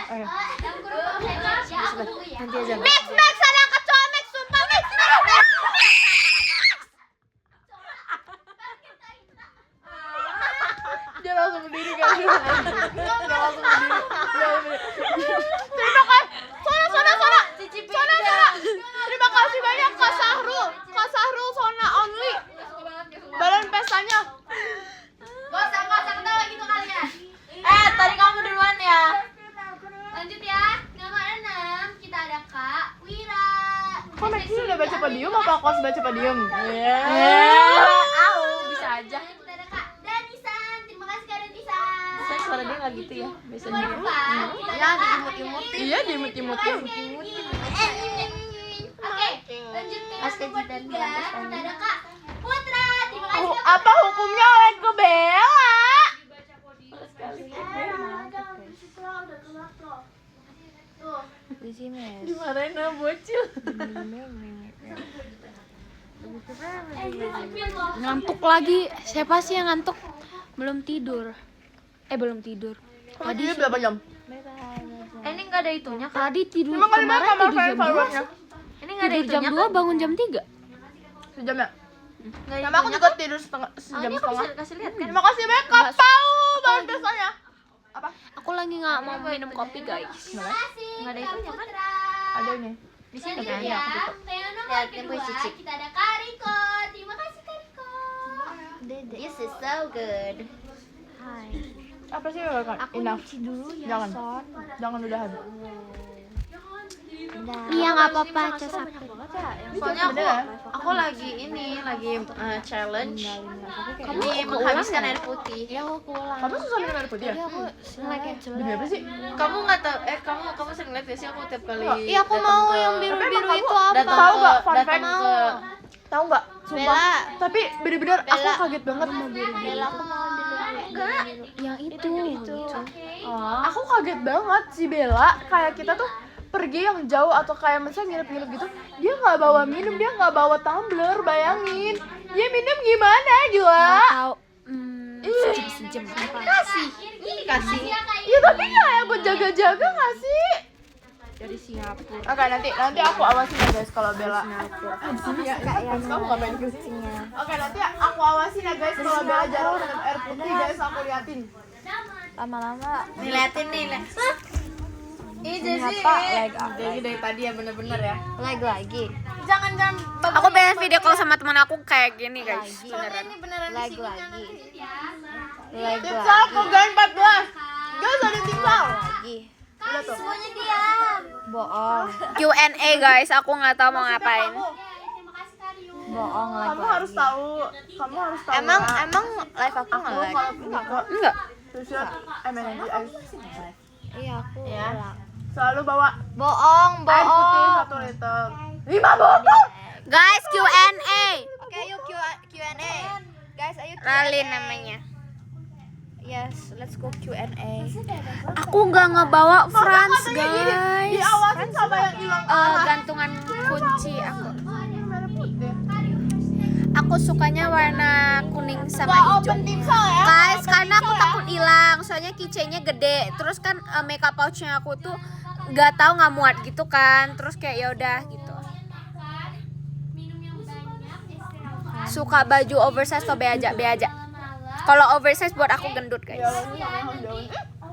[SPEAKER 2] Ayo.
[SPEAKER 4] Yang grup ya, aku dulu ya.
[SPEAKER 2] Nanti aja.
[SPEAKER 1] Max ada kecoa Max, sumpah Max.
[SPEAKER 2] Dia langsung berdiri guys. Dia langsung berdiri. Terima kasih. Sona. Terima kasih banyak Kak Sahrul Sona only. Badan pestanya.
[SPEAKER 4] Gak usah ketawa gitu kalian.
[SPEAKER 5] Tadi kamu duluan ya.
[SPEAKER 4] Lanjut ya. Nomor 6 kita ada Kak Wira.
[SPEAKER 2] Kok Maxine udah baca podium apa aku harus baca podium? Iya.
[SPEAKER 5] Bisa aja.
[SPEAKER 4] Kita ada Kak Danisan. Terima kasih Kak Danisan.
[SPEAKER 5] Saya suara dia nggak gitu ya. Biasanya.
[SPEAKER 4] Nomor 4 kita ada Kak
[SPEAKER 2] Iya, diimut-imutin.
[SPEAKER 4] Oke, lanjut ke yang nomor 3. Kita ada Kak Putra. Terima kasih Kak
[SPEAKER 2] Apa hukumnya oleh ke Bella?
[SPEAKER 3] Dibaca podium.
[SPEAKER 4] Tuh.
[SPEAKER 5] Dimarahin sama bocil.
[SPEAKER 1] Ngantuk lagi. Siapa sih yang ngantuk? Belum tidur.
[SPEAKER 2] Tadi berapa jam?
[SPEAKER 5] Ini nggak ada itunya.
[SPEAKER 1] Tadi tidur
[SPEAKER 2] Terima kasih banyak
[SPEAKER 1] kemarin
[SPEAKER 2] sama
[SPEAKER 1] tidur jam 2.
[SPEAKER 2] followernya.
[SPEAKER 5] Ini nggak ada
[SPEAKER 1] Tidur jam
[SPEAKER 5] itunya.
[SPEAKER 1] 2 bangun jam 3.
[SPEAKER 2] Sejam ya?
[SPEAKER 5] Nggak ada
[SPEAKER 2] Sama aku
[SPEAKER 5] itunya
[SPEAKER 2] juga
[SPEAKER 5] kan?
[SPEAKER 2] tidur sejam
[SPEAKER 5] Ini aku
[SPEAKER 2] setengah.
[SPEAKER 5] kasih lihat kan.
[SPEAKER 2] Terima kasih banyak Kak Pau. Badan pestanya. Apa?
[SPEAKER 1] Aku lagi nggak mau minum kopi guys.
[SPEAKER 4] Terima kasih
[SPEAKER 5] Nggak ada
[SPEAKER 4] Kak
[SPEAKER 5] itunya, kan?
[SPEAKER 4] Putra.
[SPEAKER 2] Ada ini. Di sini
[SPEAKER 4] Lanjut
[SPEAKER 2] ya.
[SPEAKER 4] Yang nomor
[SPEAKER 2] Liatin
[SPEAKER 4] kedua
[SPEAKER 2] posisi.
[SPEAKER 4] kita ada Kariko. Terima kasih Kariko.
[SPEAKER 2] This is so good.
[SPEAKER 4] Hai.
[SPEAKER 2] Apa sih kan? Enough.
[SPEAKER 4] Dulu ya.
[SPEAKER 2] Jangan. Jangan udahan.
[SPEAKER 1] Iya nggak apa-apa, Cas HP.
[SPEAKER 2] Soalnya aku lagi challenge. Kamu menghabiskan air putih.
[SPEAKER 1] Ya aku pulang.
[SPEAKER 2] Kamu susah minum air putih ya?
[SPEAKER 1] Aku like jelek.
[SPEAKER 2] Demi apa sih? Kamu nggak tahu? Kamu sering lihat gak sih aku tiap kali.
[SPEAKER 1] Iya aku mau yang biru-biru itu apa?
[SPEAKER 2] Tahu nggak? Fun fact.
[SPEAKER 1] Mau.
[SPEAKER 2] Tahu nggak? Sumpah. Tapi bener-bener aku kaget banget.
[SPEAKER 1] Bella aku mau
[SPEAKER 2] Enggak.
[SPEAKER 1] yang itu.
[SPEAKER 2] Aku kaget banget si Bella. Kayak kita tuh pergi yang jauh atau kayak misalnya nginep-nginep gitu, dia nggak bawa minum, dia nggak bawa tumbler, bayangin. Dia minum gimana gila?
[SPEAKER 1] Tahu. Sejam.
[SPEAKER 2] Kasih. Ini kasih. Ya tapi kayak buat jaga-jaga nggak sih?
[SPEAKER 1] Dari Singapura.
[SPEAKER 2] Oke, nanti aku awasin ya guys kalau Bella. Di sini ya. Kamu ngapain ke sini? Oke, nanti aku awasin ya guys kalau Bella jarang minum air putih guys, aku liatin.
[SPEAKER 1] Lama-lama
[SPEAKER 2] Liatin nih. Ini Jessy. Jadi dari tadi ya bener-bener ya.
[SPEAKER 1] lagi.
[SPEAKER 2] Jangan
[SPEAKER 1] Aku pengen video call sama teman aku kayak gini guys.
[SPEAKER 2] Soalnya ini beneran di sini kan nanti.
[SPEAKER 1] Lagi.
[SPEAKER 2] Tiksal Kogan 14. Guys, ada Tiksal. Udah tuh.
[SPEAKER 4] Semuanya diam.
[SPEAKER 1] Bohong. Q&A guys, aku nggak tahu mau ngapain.
[SPEAKER 4] Terima kasih Karyo.
[SPEAKER 1] Bohong
[SPEAKER 2] Kamu harus tahu.
[SPEAKER 1] Emang
[SPEAKER 2] ya.
[SPEAKER 1] live aku
[SPEAKER 2] Aku
[SPEAKER 1] nggak
[SPEAKER 2] kalau
[SPEAKER 1] live?
[SPEAKER 2] enggak.
[SPEAKER 1] Enggak.
[SPEAKER 2] Susut MNG
[SPEAKER 1] Iya aku.
[SPEAKER 2] ya. Selalu bawa
[SPEAKER 1] Bohong,
[SPEAKER 2] air putih 1 liter. 5 botol.
[SPEAKER 1] Guys, Q&A.
[SPEAKER 6] Oke, yuk Q&A. Guys, ayo Q&A.
[SPEAKER 1] Ralin namanya.
[SPEAKER 6] Yes, let's go Q&A.
[SPEAKER 1] Aku nggak ngebawa Franz
[SPEAKER 2] Katanya gini,
[SPEAKER 1] guys.
[SPEAKER 2] diawasin sama yang hilang arah.
[SPEAKER 1] Gantungan kunci aku.
[SPEAKER 2] Merah putih.
[SPEAKER 1] Aku sukanya warna kuning sama
[SPEAKER 2] Nggak
[SPEAKER 1] hijau.
[SPEAKER 2] open Tiksal ya.
[SPEAKER 1] Guys,
[SPEAKER 2] Open
[SPEAKER 1] karena aku
[SPEAKER 2] Tiksal ya.
[SPEAKER 1] takut hilang. Soalnya keychainnya gede. Terus kan makeup pouchnya aku tuh nggak tahu nggak muat gitu kan. Terus kayak ya udah gitu.
[SPEAKER 4] Minum yang banyak, istirahat.
[SPEAKER 1] Suka baju oversize atau be aja. Kalau oversize buat aku gendut guys.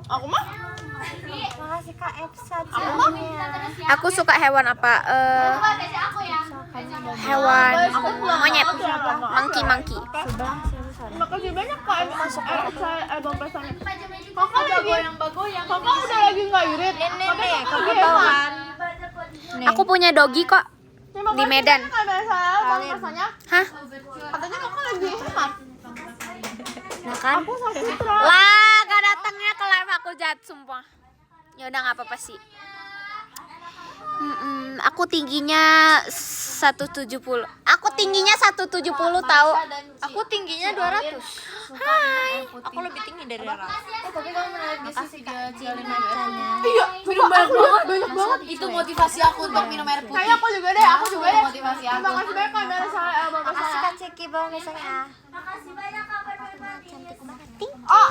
[SPEAKER 2] Aku mah
[SPEAKER 6] Makasih Kak Epsa.
[SPEAKER 1] Aku suka hewan apa?
[SPEAKER 4] Baca aku ya.
[SPEAKER 1] Hewan monyet.
[SPEAKER 2] Monkey.
[SPEAKER 1] Monkey.
[SPEAKER 2] Makasih banyak Kak. Album pesannya.
[SPEAKER 4] Baju-baju
[SPEAKER 2] Kakak lagi goyang-goyang. Kakak udah lagi nggak irit.
[SPEAKER 6] Nih, kamu
[SPEAKER 2] Kakak
[SPEAKER 6] tahu
[SPEAKER 2] hemat.
[SPEAKER 6] kan?
[SPEAKER 1] Aku punya dogi kok.
[SPEAKER 2] Terima
[SPEAKER 1] Di
[SPEAKER 2] kasih
[SPEAKER 1] Medan.
[SPEAKER 2] banyak, Kak Bella. Album pesannya.
[SPEAKER 1] Hah?
[SPEAKER 2] Katanya kakak lagi hemat.
[SPEAKER 1] Nah kan?
[SPEAKER 2] Aku Saputra.
[SPEAKER 1] Lah, gak datangnya ke live aku jahat sumpah. Ya udah nggak apa-apa sih. Aku tingginya 170. Aku tingginya 170 tahu.
[SPEAKER 6] Aku tingginya 200.
[SPEAKER 1] Hai.
[SPEAKER 6] Aku lebih tinggi dari Rara.
[SPEAKER 2] Tapi kamu menarik
[SPEAKER 6] Makasih Kak Jin macanya.
[SPEAKER 2] Iya, minum banyak banget.
[SPEAKER 5] Itu motivasi aku untuk minum air putih.
[SPEAKER 2] Kayak aku juga deh.
[SPEAKER 5] Motivasi aku.
[SPEAKER 2] Terima kasih banyak Kak Bella sama album
[SPEAKER 6] Makasih
[SPEAKER 2] pesannya.
[SPEAKER 6] Kak Ceki bawa misalnya.
[SPEAKER 4] Makasih banyak Kak Permati.
[SPEAKER 2] Oh,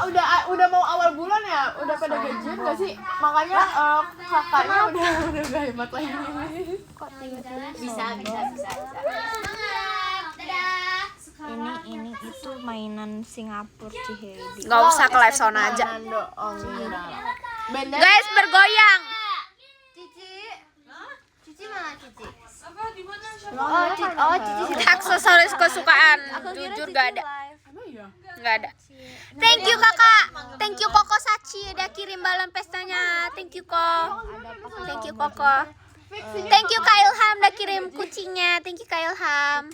[SPEAKER 2] udah mau awal bulan ya? Udah pada gajian nggak sih? Makanya kakaknya udah gak hemat lagi.
[SPEAKER 5] Bisa.
[SPEAKER 4] Dadah.
[SPEAKER 6] Ini itu mainan Singapura Cihedi.
[SPEAKER 1] Nggak usah ke live sound aja.
[SPEAKER 2] Benda.
[SPEAKER 1] Guys, bergoyang.
[SPEAKER 6] Cici mana Cici?
[SPEAKER 2] Oh,
[SPEAKER 6] Cici.
[SPEAKER 1] Aksesoris kesukaan. Jujur gak ada. Nggak ada. Thank you kakak. Thank you Koko Sachi udah kirim balon pestanya. Thank you Kok. Thank you Koko. Thank you Kak Ilham udah kirim kucingnya. Thank you Kak Ilham.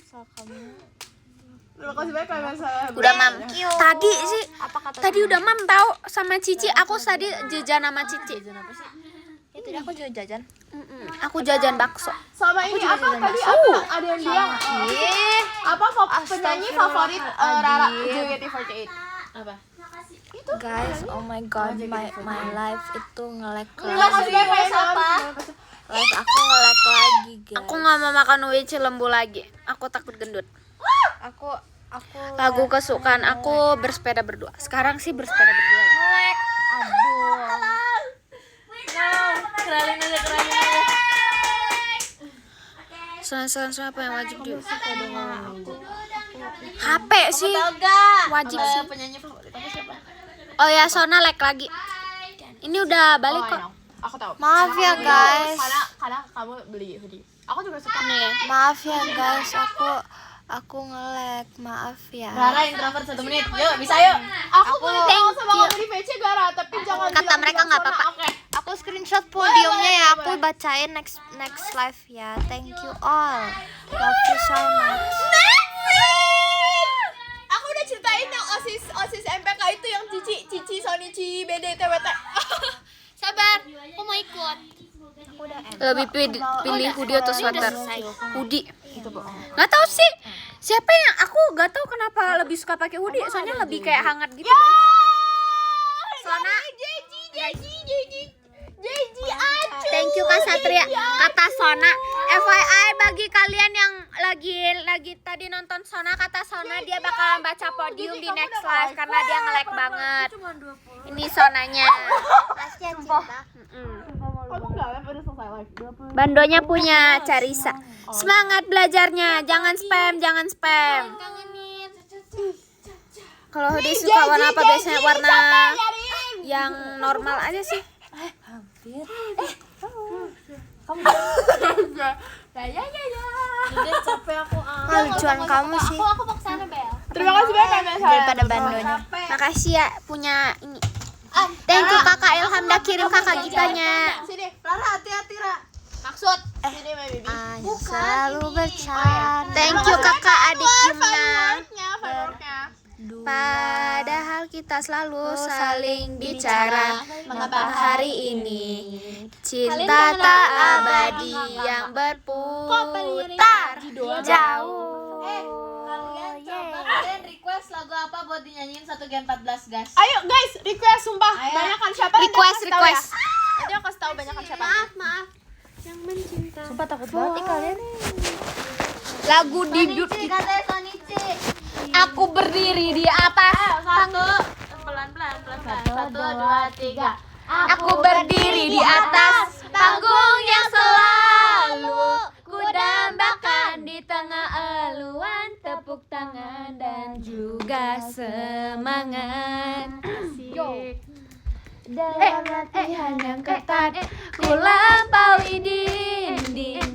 [SPEAKER 2] Terima kasih banyak Kak Bella.
[SPEAKER 1] Udah mam. Tadi sih. Tadi udah mam tahu sama Cici. Aku tadi jajan sama Cici.
[SPEAKER 6] Itu aku juga jajan.
[SPEAKER 1] Aku jajan bakso.
[SPEAKER 2] Sama ini apa tadi ada yang bilang apa penyanyi favorit Rara JKT48.
[SPEAKER 5] Apa?
[SPEAKER 6] Guys, oh my god, my life itu nge-lag
[SPEAKER 2] Terima kasih
[SPEAKER 6] lagi.
[SPEAKER 2] banyak Kak.
[SPEAKER 6] Live aku nge-lag lagi, guys.
[SPEAKER 1] Aku nggak mau makan uici lembu lagi. Aku takut gendut.
[SPEAKER 6] Aku
[SPEAKER 1] Lagu kesukaan aku bersepeda berdua. Sekarang sih bersepeda berdua. Ya.
[SPEAKER 6] nge-lag. Aduh.
[SPEAKER 5] Keralin aja.
[SPEAKER 1] Soalnya apa yang wajib di HP sih wajib sih.
[SPEAKER 5] Penyanyi favorit aku siapa?
[SPEAKER 1] Oh ya, Sona like lagi. Ini udah balik kok.
[SPEAKER 2] Aku tahu.
[SPEAKER 6] Maaf ya guys.
[SPEAKER 2] Karena kamu beli hoodie. Aku juga suka.
[SPEAKER 6] Maaf ya guys, aku nge-lag, maaf ya.
[SPEAKER 5] Rara introvert 1 menit. Yuk, bisa yuk.
[SPEAKER 2] Aku boleh tahu sama kamu di VC Gara, tapi jangan
[SPEAKER 6] Kata
[SPEAKER 2] bilang
[SPEAKER 6] mereka nggak
[SPEAKER 2] Sona,
[SPEAKER 6] apa-apa.
[SPEAKER 2] oke?
[SPEAKER 6] Aku screenshot podiumnya ya, aku bacain next live ya. Thank you all, love you so much.
[SPEAKER 2] Aku udah ceritain yang osis MPK itu yang Cici, Sonichi, BD, TWT.
[SPEAKER 1] Sabar, aku mau ikut.
[SPEAKER 6] Lebih pilih hoodie atau sweater? Hoodie.
[SPEAKER 1] Nggak tahu sih siapa yang aku nggak tahu kenapa lebih suka pakai hoodie, soalnya lebih kayak hangat gitu. Guys. Sona,
[SPEAKER 2] JJ aja.
[SPEAKER 1] thank you Kak Satria. Kata Sona, FYI bagi kalian yang lagi tadi nonton Sona, kata Sona dia bakalan baca podium di next live karena dia nge-lag banget. Ini Sonanya.
[SPEAKER 2] Aku nggak live, udah selesai live.
[SPEAKER 1] Bandonya punya Carissa. Semangat belajarnya, jangan spam. Kalau hoodie suka warna apa? Biasanya warna yang normal aja sih.
[SPEAKER 6] Lucuan kamu sih
[SPEAKER 4] Aku mau kesana, Bel.
[SPEAKER 2] Terima kasih banyak ya saya.
[SPEAKER 6] daripada bandonya.
[SPEAKER 1] Makasih ya punya ini. Thank you Kakak Ilham udah kirim Kakak gitanya.
[SPEAKER 2] Sini, Rara hati-hati, Ra. Maksud sini my baby.
[SPEAKER 6] Ayo selalu bercanda.
[SPEAKER 1] Thank you Kakak Adik Yumna.
[SPEAKER 2] Fireworknya.
[SPEAKER 1] Padahal kita selalu saling bicara mengapa hari ini cinta tak abadi yang berputar jauh.
[SPEAKER 5] Kalian request lagu apa buat dinyanyiin 1 Gen 14 gas?
[SPEAKER 2] Ayo guys, request sumpah. Banyakan siapa? Nanti aku kasih tahu ya.
[SPEAKER 1] Request.
[SPEAKER 2] Nanti aku kasih tahu banyakan siapa.
[SPEAKER 1] Maaf.
[SPEAKER 6] Sumpah takut banget nih kalian.
[SPEAKER 1] Lagu debut kita.
[SPEAKER 4] Katanya Sonichi.
[SPEAKER 1] Aku berdiri di atas panggung.
[SPEAKER 5] Pelan-pelan. 1, 2, 3.
[SPEAKER 1] Aku berdiri di atas panggung yang selalu ku dambakan di tengah eluan tepuk tangan dan juga semangat. Dalam latihan yang ketat ku lampaui dinding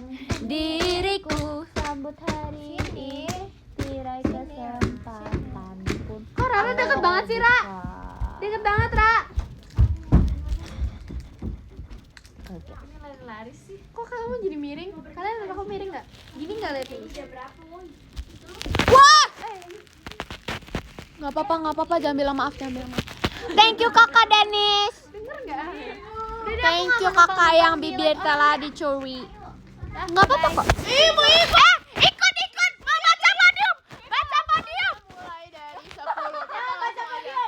[SPEAKER 1] diriku sambut hari ini tirai kesempatan pun. Kok Rara deket banget sih, Ra? Deket banget, Ra.
[SPEAKER 3] Lari sih.
[SPEAKER 2] Kok kamu jadi miring? Kalian lihat aku miring nggak? Gini nggak lihat ini?
[SPEAKER 1] Wah!
[SPEAKER 2] Nggak apa-apa, jangan bilang maaf.
[SPEAKER 1] Thank you Kakak Denis.
[SPEAKER 2] Denger nggak?
[SPEAKER 1] Thank you Kakak yang bibir telah dicuri. Nggak apa-apa kok. Ikut. Mau baca podium.
[SPEAKER 2] Mulai dari 10.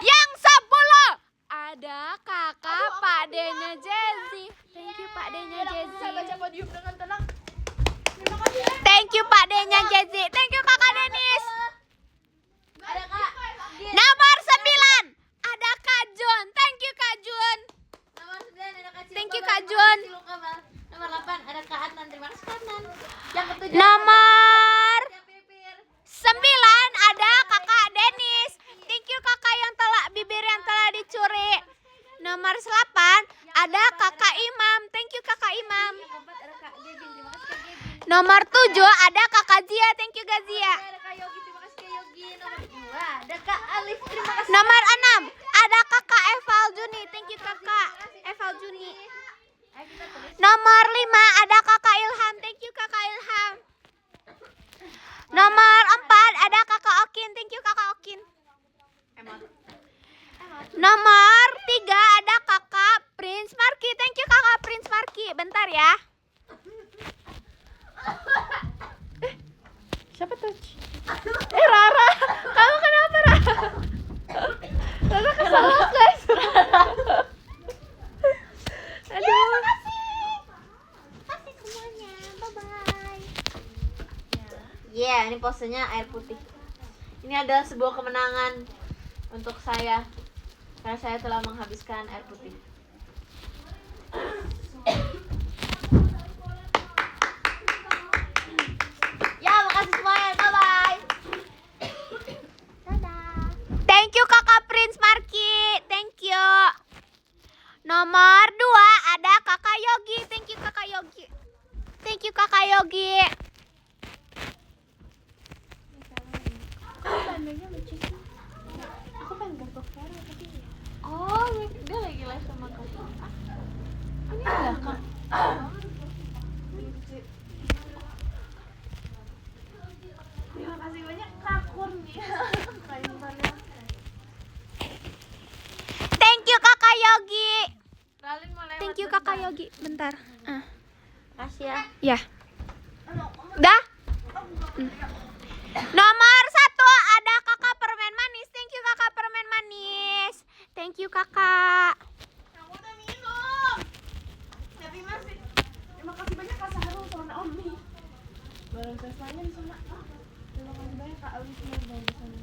[SPEAKER 1] Yang 10 ada kakak Pak D-nya Jazzy. Thank you Pak D-nya Jazzy.
[SPEAKER 2] Baca podium dengan tenang.
[SPEAKER 1] Thank you Pak D-nya Jazzy. Thank you Kakak Denis.
[SPEAKER 4] Ada Kak.
[SPEAKER 1] Nomor 9 ada Kak Jun. Thank you Kak Jun.
[SPEAKER 4] Nomor 9 ada Kak Cilka.
[SPEAKER 1] Thank you Kak Jun.
[SPEAKER 4] Nomor 8 ada Kak Adnan. Terima kasih Kak Adnan. Yang ke-7
[SPEAKER 1] Nomor
[SPEAKER 4] ada Pipir.
[SPEAKER 1] 9 ada Kakak Denis. Thank you Kakak yang telah bibir yang telah dicuri. Nomor 8 ada Kakak Imam. Thank you Kakak Imam.
[SPEAKER 4] Keempat ada Kak Gebin. Terima kasih Kak Gebin.
[SPEAKER 1] Nomor 7 ada Kakak Zia. Thank you Kak Zia.
[SPEAKER 4] Ada Kak Yogi. Terima kasih Kak Yogi. Nomor 2 ada Kak Alif. Terima kasih.
[SPEAKER 1] Nomor 6 ada Kakak Eval Juni. Thank you Kakak Eval Juni. Nomor 5 ada Kakak Ilham. Thank you Kakak Ilham. Nomor 4 ada Kakak Okin. Thank you Kakak Okin. Nomor 3 ada Kakak Prince Marki. Thank you Kakak Prince Marki. Bentar ya.
[SPEAKER 2] Siapa tuh? Rara, kamu kenapa Rara? Rara keselak guys. Aduh.
[SPEAKER 4] Kasih semuanya. Bye-bye.
[SPEAKER 5] Iya, ini posenya air putih. Ini adalah sebuah kemenangan untuk saya karena saya telah menghabiskan air putih.
[SPEAKER 4] Ya, makasih semuanya. Bye-bye.
[SPEAKER 1] Thank you Kakak Prince Marki. Thank you. Nomor 2 ada Kakak Yogi. Thank you Kakak Yogi. Thank you Kakak Yogi.
[SPEAKER 2] Andainya lucu sih. Aku pengen gak Vera tapi
[SPEAKER 5] Oh, dia lagi live sama Kak.
[SPEAKER 2] ini enggak Kak. Terima kasih banyak Kak Kurnia. Kak Intannya.
[SPEAKER 1] Thank you Kakak Yogi.
[SPEAKER 5] Ralin mau lewat.
[SPEAKER 1] Thank you Kakak Yogi. Bentar.
[SPEAKER 5] Kasih ya.
[SPEAKER 1] Ya. Dah. Nomor 1 ada Kakak Permen Manis. Thank you Kakak Permen Manis. Thank you Kakak.
[SPEAKER 2] Aku udah minum. Tapi masih. Terima kasih banyak Kak Sahrul sama Naomi. Barang Teslanya di sana. Terima kasih banyak Kak Awi semua di sana.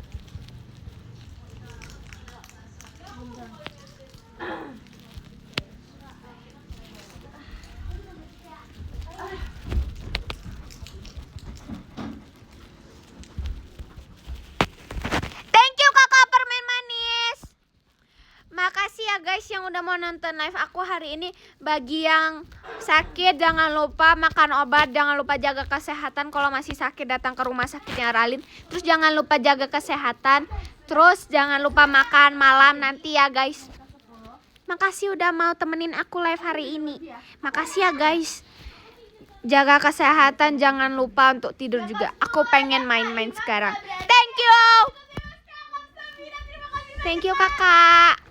[SPEAKER 1] Thank you Kakak Permen Manis. Makasih ya guys yang udah mau nonton live aku hari ini. Bagi yang sakit jangan lupa makan obat, jangan lupa jaga kesehatan. Kalau masih sakit datang ke rumah sakitnya Ralin. Terus jangan lupa jaga kesehatan. Terus jangan lupa makan malam nanti ya guys. Makasih udah mau temenin aku live hari ini. Makasih ya guys. Jaga kesehatan, jangan lupa untuk tidur juga. Aku pengen main-main sekarang. Thank you. Thank you kakak.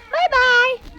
[SPEAKER 1] Bye bye.